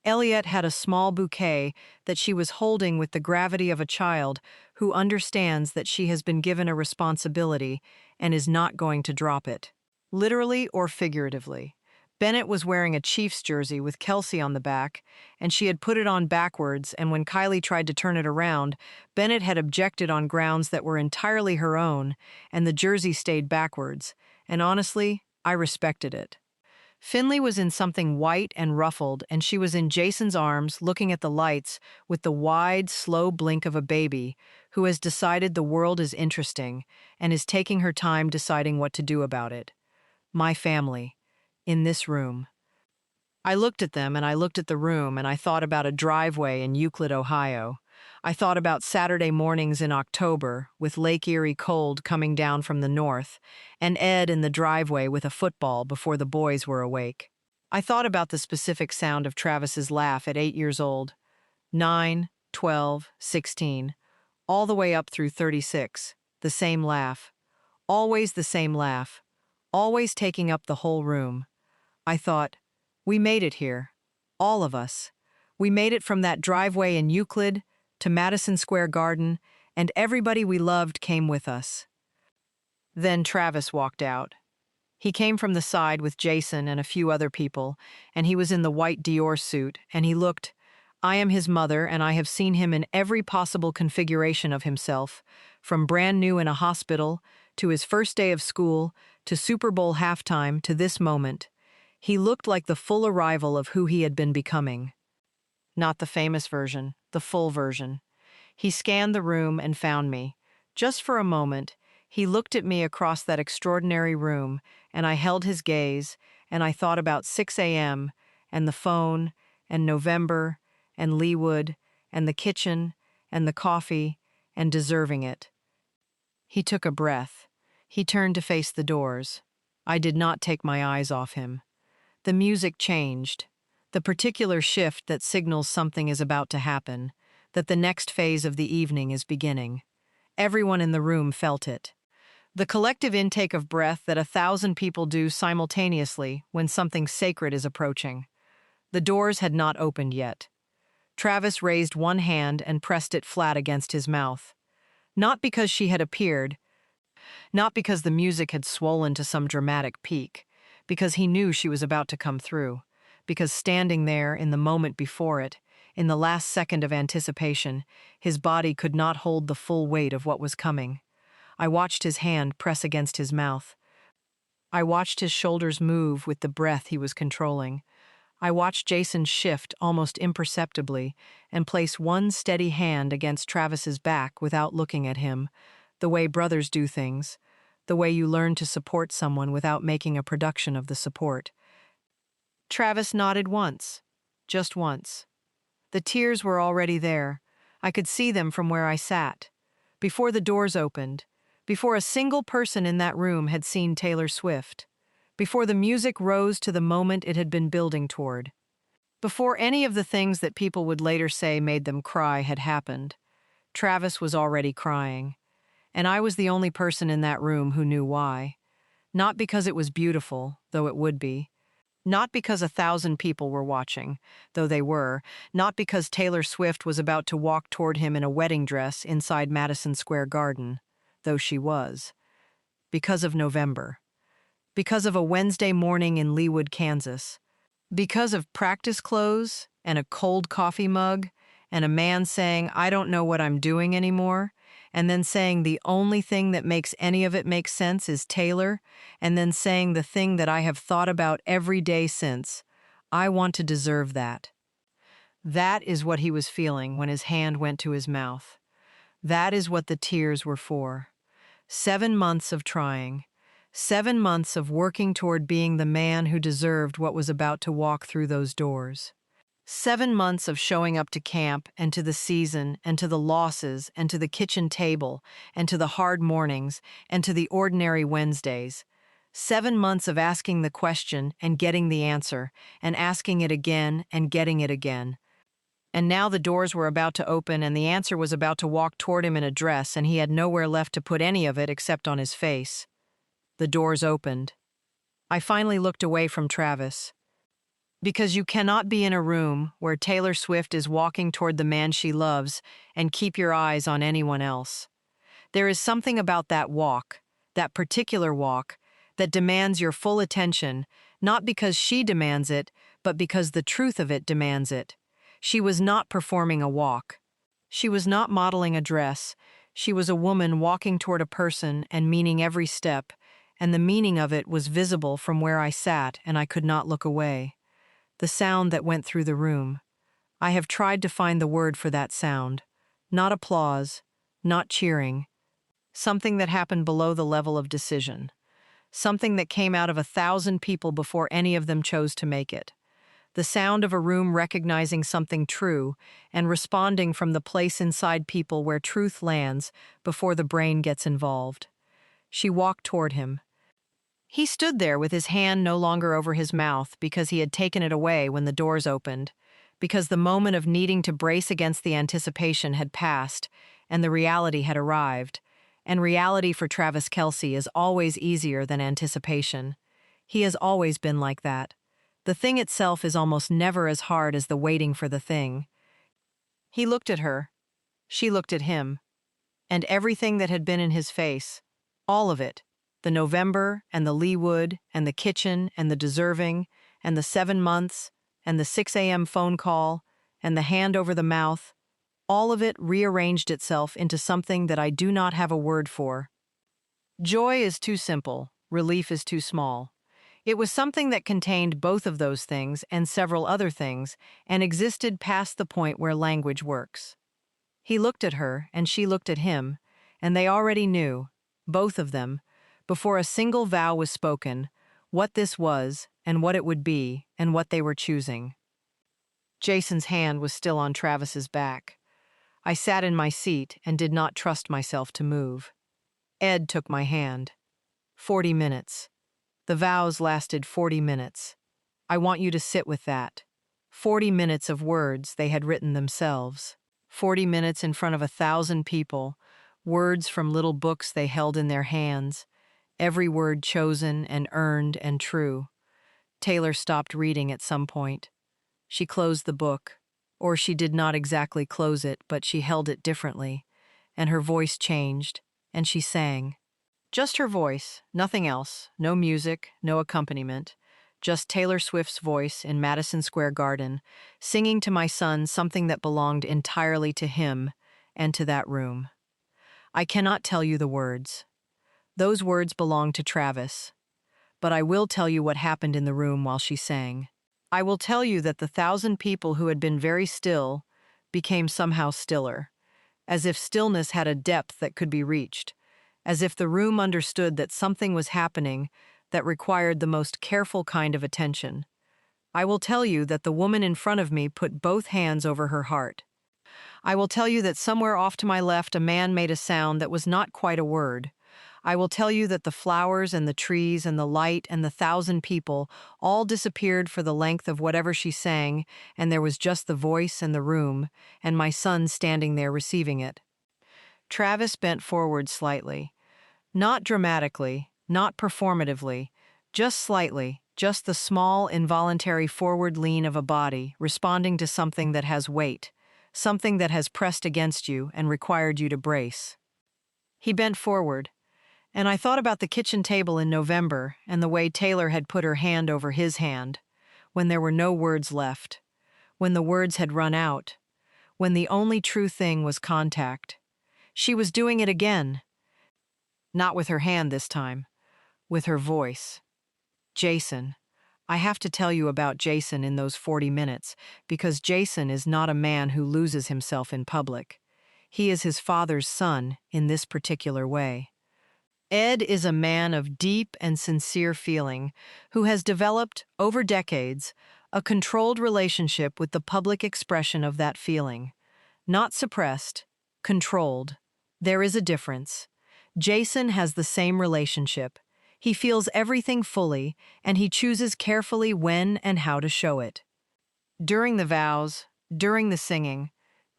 Speaker 1: Elliot had a small bouquet that she was holding with the gravity of a child who understands that she has been given a responsibility and is not going to drop it. Literally or figuratively. Bennett was wearing a Chiefs jersey with Kelce on the back, and she had put it on backwards, and when Kylie tried to turn it around, Bennett had objected on grounds that were entirely her own, and the jersey stayed backwards, and honestly, I respected it. Finley was in something white and ruffled, and she was in Jason's arms looking at the lights with the wide, slow blink of a baby who has decided the world is interesting and is taking her time deciding what to do about it. My family. In this room. I looked at them and I looked at the room and I thought about a driveway in Euclid, Ohio. I thought about Saturday mornings in October with Lake Erie cold coming down from the north and Ed in the driveway with a football before the boys were awake. I thought about the specific sound of Travis's laugh at 8 years old, 9, 12, 16, all the way up through 36, the same laugh. Always the same laugh. Always taking up the whole room. I thought, we made it here. All of us. We made it from that driveway in Euclid to Madison Square Garden, and everybody we loved came with us. Then Travis walked out. He came from the side with Jason and a few other people, and he was in the white Dior suit, and he looked, I am his mother, and I have seen him in every possible configuration of himself, from brand new in a hospital, to his first day of school, to Super Bowl halftime, to this moment. He looked like the full arrival of who he had been becoming. Not the famous version, the full version. He scanned the room and found me. Just for a moment, he looked at me across that extraordinary room, and I held his gaze, and I thought about 6 a.m., and the phone, and November, and Leewood, and the kitchen, and the coffee, and deserving it. He took a breath. He turned to face the doors. I did not take my eyes off him. The music changed, the particular shift that signals something is about to happen, that the next phase of the evening is beginning. Everyone in the room felt it. The collective intake of breath that 1,000 people do simultaneously when something sacred is approaching. The doors had not opened yet. Travis raised one hand and pressed it flat against his mouth. Not because she had appeared, not because the music had swollen to some dramatic peak, because he knew she was about to come through, because standing there in the moment before it, in the last second of anticipation, his body could not hold the full weight of what was coming. I watched his hand press against his mouth. I watched his shoulders move with the breath he was controlling. I watched Jason shift almost imperceptibly and place one steady hand against Travis's back without looking at him, the way brothers do things, the way you learn to support someone without making a production of the support. Travis nodded once, just once. The tears were already there. I could see them from where I sat. Before the doors opened, before a single person in that room had seen Taylor Swift, before the music rose to the moment it had been building toward, before any of the things that people would later say made them cry had happened, Travis was already crying. And I was the only person in that room who knew why. Not because it was beautiful, though it would be. Not because 1,000 people were watching, though they were, not because Taylor Swift was about to walk toward him in a wedding dress inside Madison Square Garden, though she was. Because of November. Because of a Wednesday morning in Leawood, Kansas. Because of practice clothes and a cold coffee mug and a man saying, "I don't know what I'm doing anymore," and then saying the only thing that makes any of it make sense is Taylor, and then saying the thing that I have thought about every day since, "I want to deserve that." That is what he was feeling when his hand went to his mouth. That is what the tears were for. 7 months of trying. 7 months of working toward being the man who deserved what was about to walk through those doors. 7 months of showing up to camp and to the season and to the losses and to the kitchen table and to the hard mornings and to the ordinary Wednesdays. 7 months of asking the question and getting the answer and asking it again and getting it again. And now the doors were about to open and the answer was about to walk toward him in a dress and he had nowhere left to put any of it except on his face. The doors opened. I finally looked away from Travis. Because you cannot be in a room where Taylor Swift is walking toward the man she loves and keep your eyes on anyone else. There is something about that walk, that particular walk, that demands your full attention, not because she demands it, but because the truth of it demands it. She was not performing a walk. She was not modeling a dress. She was a woman walking toward a person and meaning every step, and the meaning of it was visible from where I sat and I could not look away. The sound that went through the room. I have tried to find the word for that sound. Not applause, not cheering. Something that happened below the level of decision. Something that came out of 1,000 people before any of them chose to make it. The sound of a room recognizing something true and responding from the place inside people where truth lands before the brain gets involved. She walked toward him. He stood there with his hand no longer over his mouth because he had taken it away when the doors opened, because the moment of needing to brace against the anticipation had passed and the reality had arrived. And reality for Travis Kelce is always easier than anticipation. He has always been like that. The thing itself is almost never as hard as the waiting for the thing. He looked at her. She looked at him. And everything that had been in his face, all of it, the November and the Leawood and the kitchen and the deserving and the 7 months and the 6 a.m. phone call and the hand over the mouth, all of it rearranged itself into something that I do not have a word for. Joy is too simple, relief is too small. It was something that contained both of those things and several other things and existed past the point where language works. He looked at her and she looked at him, and they already knew, both of them, before a single vow was spoken, what this was and what it would be and what they were choosing. Jason's hand was still on Travis's back. I sat in my seat and did not trust myself to move. Ed took my hand. 40 minutes. The vows lasted 40 minutes. I want you to sit with that. 40 minutes of words they had written themselves. 40 minutes in front of 1,000 people, words from little books they held in their hands, every word chosen and earned and true. Taylor stopped reading at some point. She closed the book, or she did not exactly close it, but she held it differently, and her voice changed, and she sang. Just her voice, nothing else, no music, no accompaniment, just Taylor Swift's voice in Madison Square Garden, singing to my son something that belonged entirely to him and to that room. I cannot tell you the words. Those words belong to Travis. But I will tell you what happened in the room while she sang. I will tell you that the 1,000 people who had been very still became somehow stiller, as if stillness had a depth that could be reached, as if the room understood that something was happening that required the most careful kind of attention. I will tell you that the woman in front of me put both hands over her heart. I will tell you that somewhere off to my left a man made a sound that was not quite a word. I will tell you that the flowers and the trees and the light and the 1,000 people all disappeared for the length of whatever she sang, and there was just the voice and the room, and my son standing there receiving it. Travis bent forward slightly. Not dramatically, not performatively, just slightly, just the small, involuntary forward lean of a body responding to something that has weight, something that has pressed against you and required you to brace. He bent forward, and I thought about the kitchen table in November and the way Taylor had put her hand over his hand, when there were no words left, when the words had run out, when the only true thing was contact. She was doing it again, not with her hand this time, with her voice. Jason. I have to tell you about Jason in those 40 minutes, because Jason is not a man who loses himself in public. He is his father's son in this particular way. Ed is a man of deep and sincere feeling who has developed, over decades, a controlled relationship with the public expression of that feeling. Not suppressed, controlled. There is a difference. Jason has the same relationship. He feels everything fully, and he chooses carefully when and how to show it. During the vows, during the singing,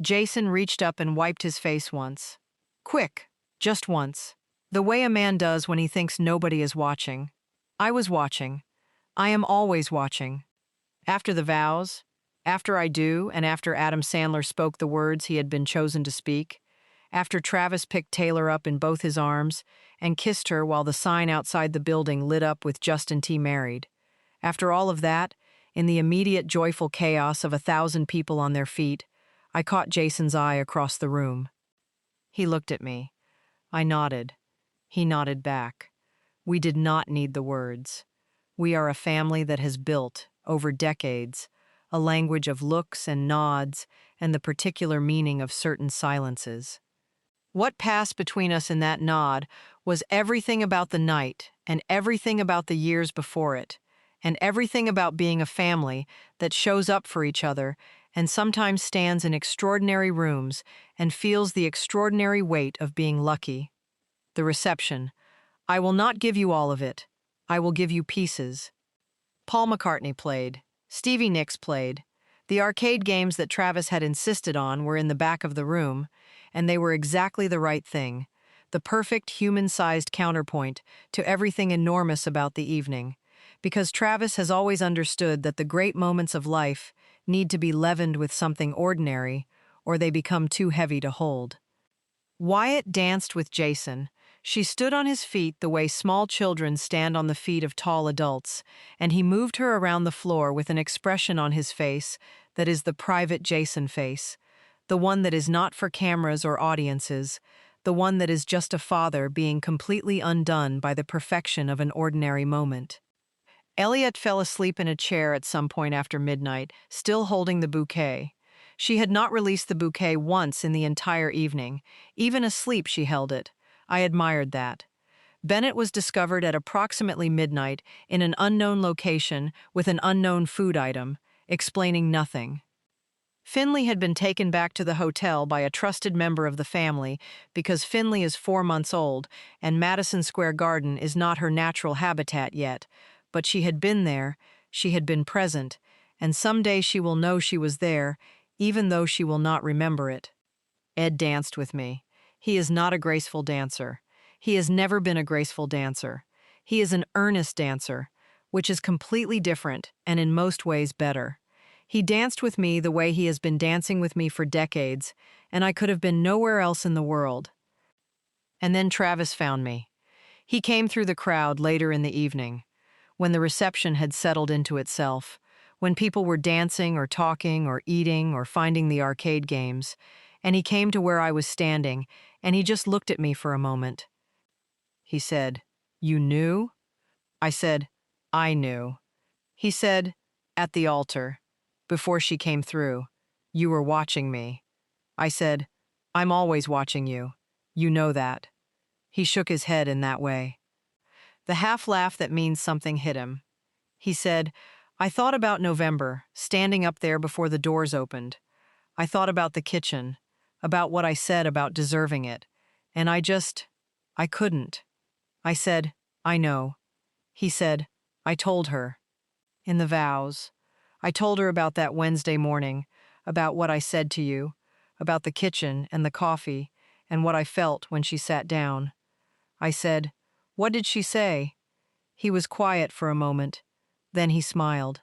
Speaker 1: Jason reached up and wiped his face once. Quick, just once. The way a man does when he thinks nobody is watching. I was watching. I am always watching. After the vows, after I do, and after Adam Sandler spoke the words he had been chosen to speak, after Travis picked Taylor up in both his arms and kissed her while the sign outside the building lit up with Justin T. Married. After all of that, in the immediate joyful chaos of 1,000 people on their feet, I caught Jason's eye across the room. He looked at me. I nodded. He nodded back. We did not need the words. We are a family that has built, over decades, a language of looks and nods and the particular meaning of certain silences. What passed between us in that nod was everything about the night and everything about the years before it, and everything about being a family that shows up for each other and sometimes stands in extraordinary rooms and feels the extraordinary weight of being lucky. The reception. I will not give you all of it. I will give you pieces. Paul McCartney played. Stevie Nicks played. The arcade games that Travis had insisted on were in the back of the room, and they were exactly the right thing, the perfect human-sized counterpoint to everything enormous about the evening, because Travis has always understood that the great moments of life need to be leavened with something ordinary, or they become too heavy to hold. Wyatt danced with Jason. She stood on his feet the way small children stand on the feet of tall adults, and he moved her around the floor with an expression on his face that is the private Jason face, the one that is not for cameras or audiences, the one that is just a father being completely undone by the perfection of an ordinary moment. Elliot fell asleep in a chair at some point after midnight, still holding the bouquet. She had not released the bouquet once in the entire evening. Even asleep she held it. I admired that. Bennett was discovered at approximately midnight in an unknown location with an unknown food item, explaining nothing. Finley had been taken back to the hotel by a trusted member of the family because Finley is 4 months old and Madison Square Garden is not her natural habitat yet, but she had been there, she had been present, and someday she will know she was there, even though she will not remember it. Ed danced with me. He is not a graceful dancer. He has never been a graceful dancer. He is an earnest dancer, which is completely different and in most ways better. He danced with me the way he has been dancing with me for decades, and I could have been nowhere else in the world. And then Travis found me. He came through the crowd later in the evening, when the reception had settled into itself, when people were dancing or talking or eating or finding the arcade games, and he came to where I was standing, and he just looked at me for a moment. He said, "You knew?" I said, "I knew." He said, "At the altar, before she came through, you were watching me." I said, "I'm always watching you. You know that." He shook his head in that way. The half laugh that means something hit him. He said, "I thought about November, standing up there before the doors opened. I thought about the kitchen, about what I said about deserving it, and I couldn't." I said, "I know." He said, "I told her." In the vows. I told her about that Wednesday morning, about what I said to you, about the kitchen and the coffee, and what I felt when she sat down. I said, "What did she say?" He was quiet for a moment. Then he smiled.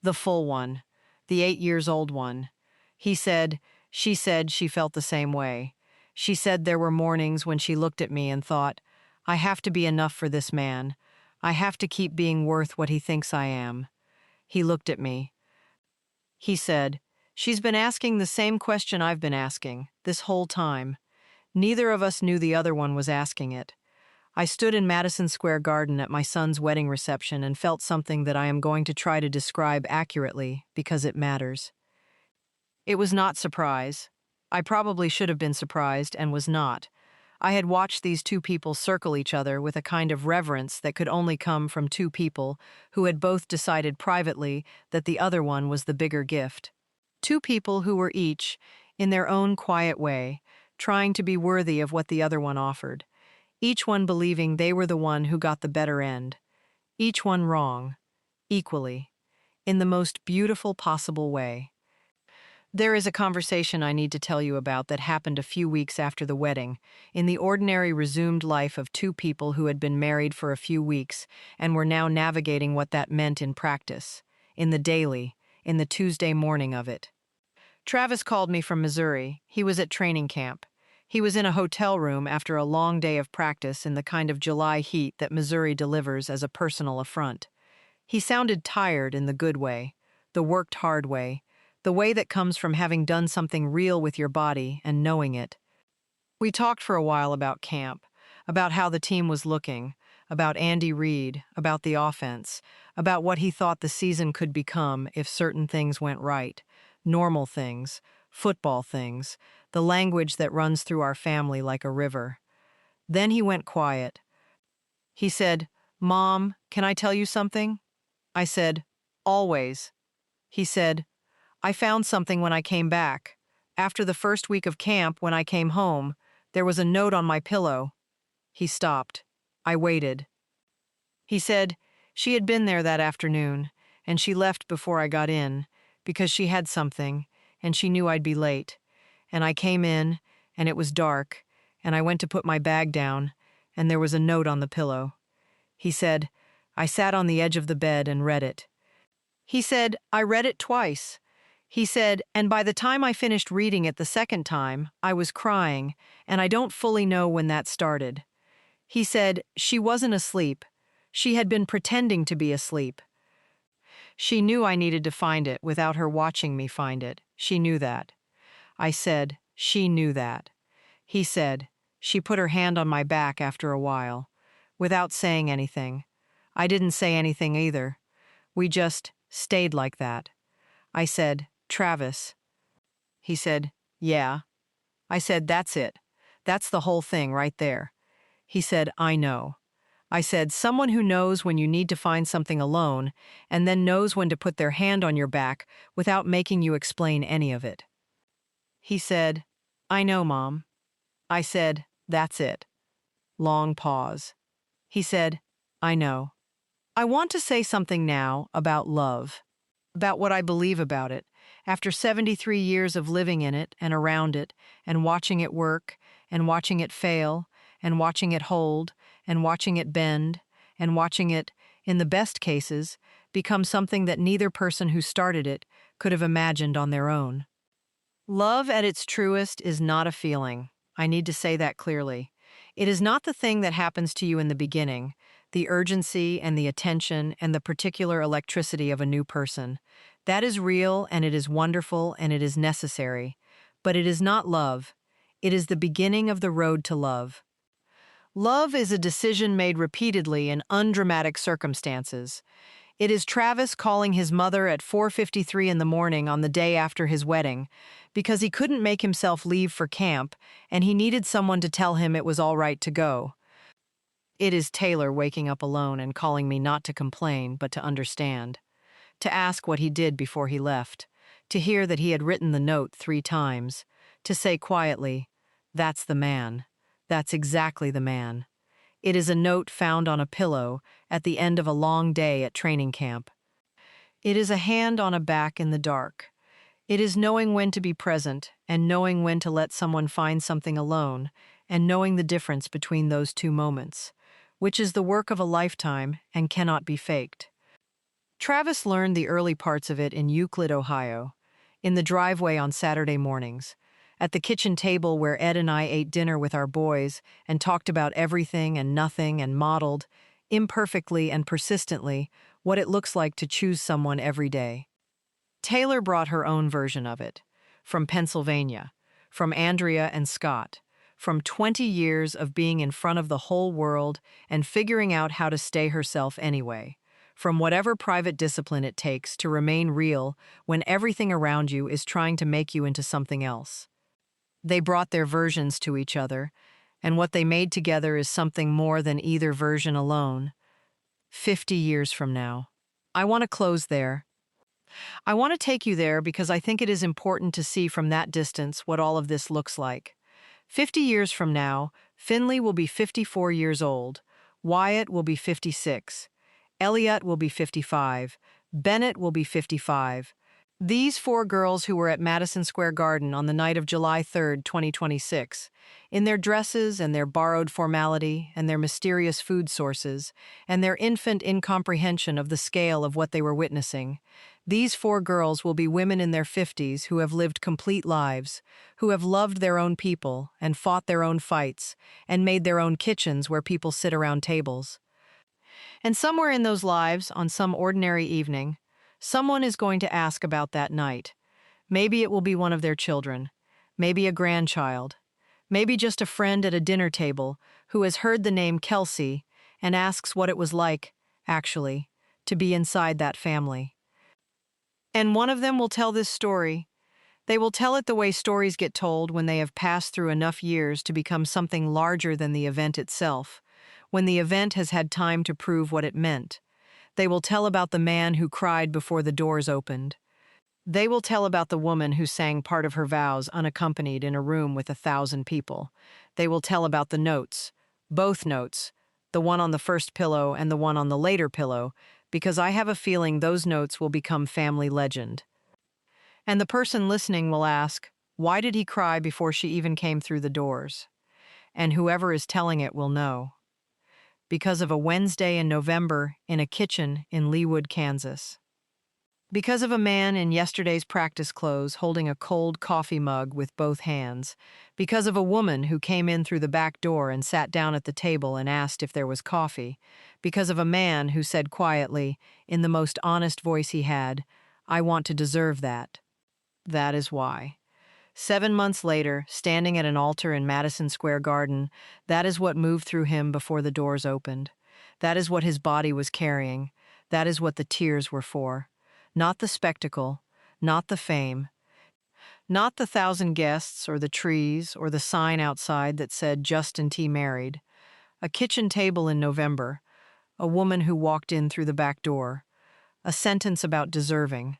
Speaker 1: The full one. The 8 years old one. He said, she said she felt the same way. She said there were mornings when she looked at me and thought, I have to be enough for this man. I have to keep being worth what he thinks I am. He looked at me. He said, she's been asking the same question I've been asking, this whole time. Neither of us knew the other one was asking it. I stood in Madison Square Garden at my son's wedding reception and felt something that I am going to try to describe accurately because it matters. It was not surprise. I probably should have been surprised and was not. I had watched these two people circle each other with a kind of reverence that could only come from two people who had both decided privately that the other one was the bigger gift. Two people who were each, in their own quiet way, trying to be worthy of what the other one offered. Each one believing they were the one who got the better end. Each one wrong, equally, in the most beautiful possible way. There is a conversation I need to tell you about that happened a few weeks after the wedding, in the ordinary resumed life of two people who had been married for a few weeks and were now navigating what that meant in practice, in the daily, in the Tuesday morning of it. Travis called me from Missouri. He was at training camp. He was in a hotel room after a long day of practice in the kind of July heat that Missouri delivers as a personal affront. He sounded tired in the good way, the worked hard way, the way that comes from having done something real with your body and knowing it. We talked for a while about camp, about how the team was looking, about Andy Reid, about the offense, about what he thought the season could become if certain things went right, normal things, football things, the language that runs through our family like a river. Then he went quiet. He said, "Mom, can I tell you something?" I said, "Always." He said, "I found something when I came back. After the first week of camp, when I came home, there was a note on my pillow." He stopped. I waited. He said, she had been there that afternoon, and she left before I got in, because she had something, and she knew I'd be late. And I came in, and it was dark, and I went to put my bag down, and there was a note on the pillow. He said, I sat on the edge of the bed and read it. He said, I read it twice. He said, and by the time I finished reading it the second time, I was crying, and I don't fully know when that started. He said, she wasn't asleep. She had been pretending to be asleep. She knew I needed to find it without her watching me find it. She knew that. I said, she knew that. He said, she put her hand on my back after a while, without saying anything. I didn't say anything either. We just stayed like that. I said, Travis. He said, yeah. I said, that's it. That's the whole thing right there. He said, I know. I said, someone who knows when you need to find something alone and then knows when to put their hand on your back without making you explain any of it. He said, I know, Mom. I said, that's it. Long pause. He said, I know. I want to say something now about love, about what I believe about it, after 73 years of living in it and around it, and watching it work, and watching it fail, and watching it hold, and watching it bend, and watching it, in the best cases, become something that neither person who started it could have imagined on their own. Love at its truest is not a feeling. I need to say that clearly. It is not the thing that happens to you in the beginning, the urgency and the attention and the particular electricity of a new person. That is real and it is wonderful and it is necessary. But it is not love. It is the beginning of the road to love. Love is a decision made repeatedly in undramatic circumstances. It is Travis calling his mother at 4:53 in the morning on the day after his wedding because he couldn't make himself leave for camp and he needed someone to tell him it was all right to go. It is Taylor waking up alone and calling me not to complain but to understand, to ask what he did before he left, to hear that he had written the note 3 times, to say quietly, "That's the man. That's exactly the man." It is a note found on a pillow at the end of a long day at training camp. It is a hand on a back in the dark. It is knowing when to be present and knowing when to let someone find something alone and knowing the difference between those two moments, which is the work of a lifetime and cannot be faked. Travis learned the early parts of it in Euclid, Ohio, in the driveway on Saturday mornings, at the kitchen table where Ed and I ate dinner with our boys and talked about everything and nothing and modeled, imperfectly and persistently, what it looks like to choose someone every day. Taylor brought her own version of it, from Pennsylvania, from Andrea and Scott, from 20 years of being in front of the whole world and figuring out how to stay herself anyway, from whatever private discipline it takes to remain real when everything around you is trying to make you into something else. They brought their versions to each other, and what they made together is something more than either version alone. 50 years from now. I want to close there. I want to take you there because I think it is important to see from that distance what all of this looks like. 50 years from now, Finley will be 54 years old, Wyatt will be 56, Elliot will be 55, Bennett will be 55. These four girls who were at Madison Square Garden on the night of July 3, 2026, in their dresses and their borrowed formality and their mysterious food sources and their infant incomprehension of the scale of what they were witnessing, these four girls will be women in their 50s who have lived complete lives, who have loved their own people and fought their own fights and made their own kitchens where people sit around tables. And somewhere in those lives, on some ordinary evening, someone is going to ask about that night. Maybe it will be one of their children, maybe a grandchild, maybe just a friend at a dinner table who has heard the name Kelce and asks what it was like, actually, to be inside that family. And one of them will tell this story. They will tell it the way stories get told when they have passed through enough years to become something larger than the event itself, when the event has had time to prove what it meant. They will tell about the man who cried before the doors opened. They will tell about the woman who sang part of her vows unaccompanied in a room with 1,000 people. They will tell about the notes, both notes, the one on the first pillow and the one on the later pillow, because I have a feeling those notes will become family legend. And the person listening will ask, why did he cry before she even came through the doors? And whoever is telling it will know. Because of a Wednesday in November in a kitchen in Leawood, Kansas. Because of a man in yesterday's practice clothes holding a cold coffee mug with both hands. Because of a woman who came in through the back door and sat down at the table and asked if there was coffee. Because of a man who said quietly, in the most honest voice he had, I want to deserve that. That is why. 7 months later, standing at an altar in Madison Square Garden, that is what moved through him before the doors opened. That is what his body was carrying. That is what the tears were for. Not the spectacle, not the fame, not the 1,000 guests or the trees or the sign outside that said Justin T. married. A kitchen table in November, a woman who walked in through the back door, a sentence about deserving.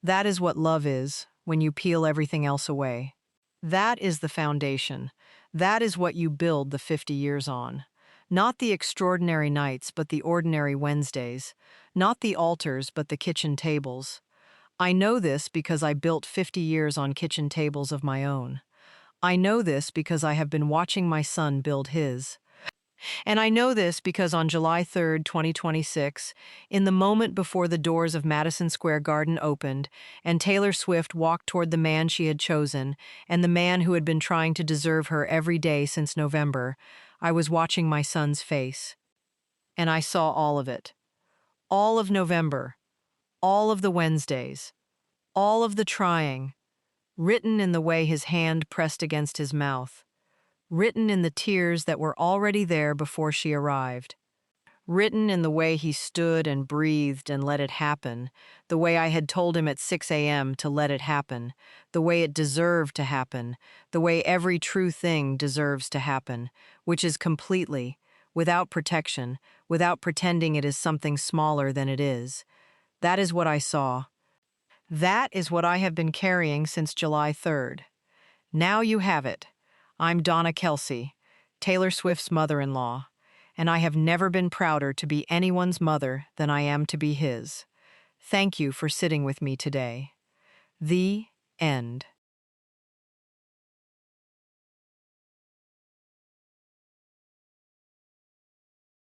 Speaker 1: That is what love is when you peel everything else away. That is the foundation. That is what you build the 50 years on. Not the extraordinary nights, but the ordinary Wednesdays. Not the altars, but the kitchen tables. I know this because I built 50 years on kitchen tables of my own. I know this because I have been watching my son build his. And I know this because on July 3, 2026, in the moment before the doors of Madison Square Garden opened and Taylor Swift walked toward the man she had chosen and the man who had been trying to deserve her every day since November, I was watching my son's face. And I saw all of it. All of November. All of the Wednesdays. All of the trying. Written in the way his hand pressed against his mouth. Written in the tears that were already there before she arrived. Written in the way he stood and breathed and let it happen, the way I had told him at 6 a.m. to let it happen, the way it deserved to happen, the way every true thing deserves to happen, which is completely, without protection, without pretending it is something smaller than it is. That is what I saw. That is what I have been carrying since July 3rd. Now you have it. I'm Donna Kelce, Taylor Swift's mother-in-law, and I have never been prouder to be anyone's mother than I am to be his. Thank you for sitting with me today. The end.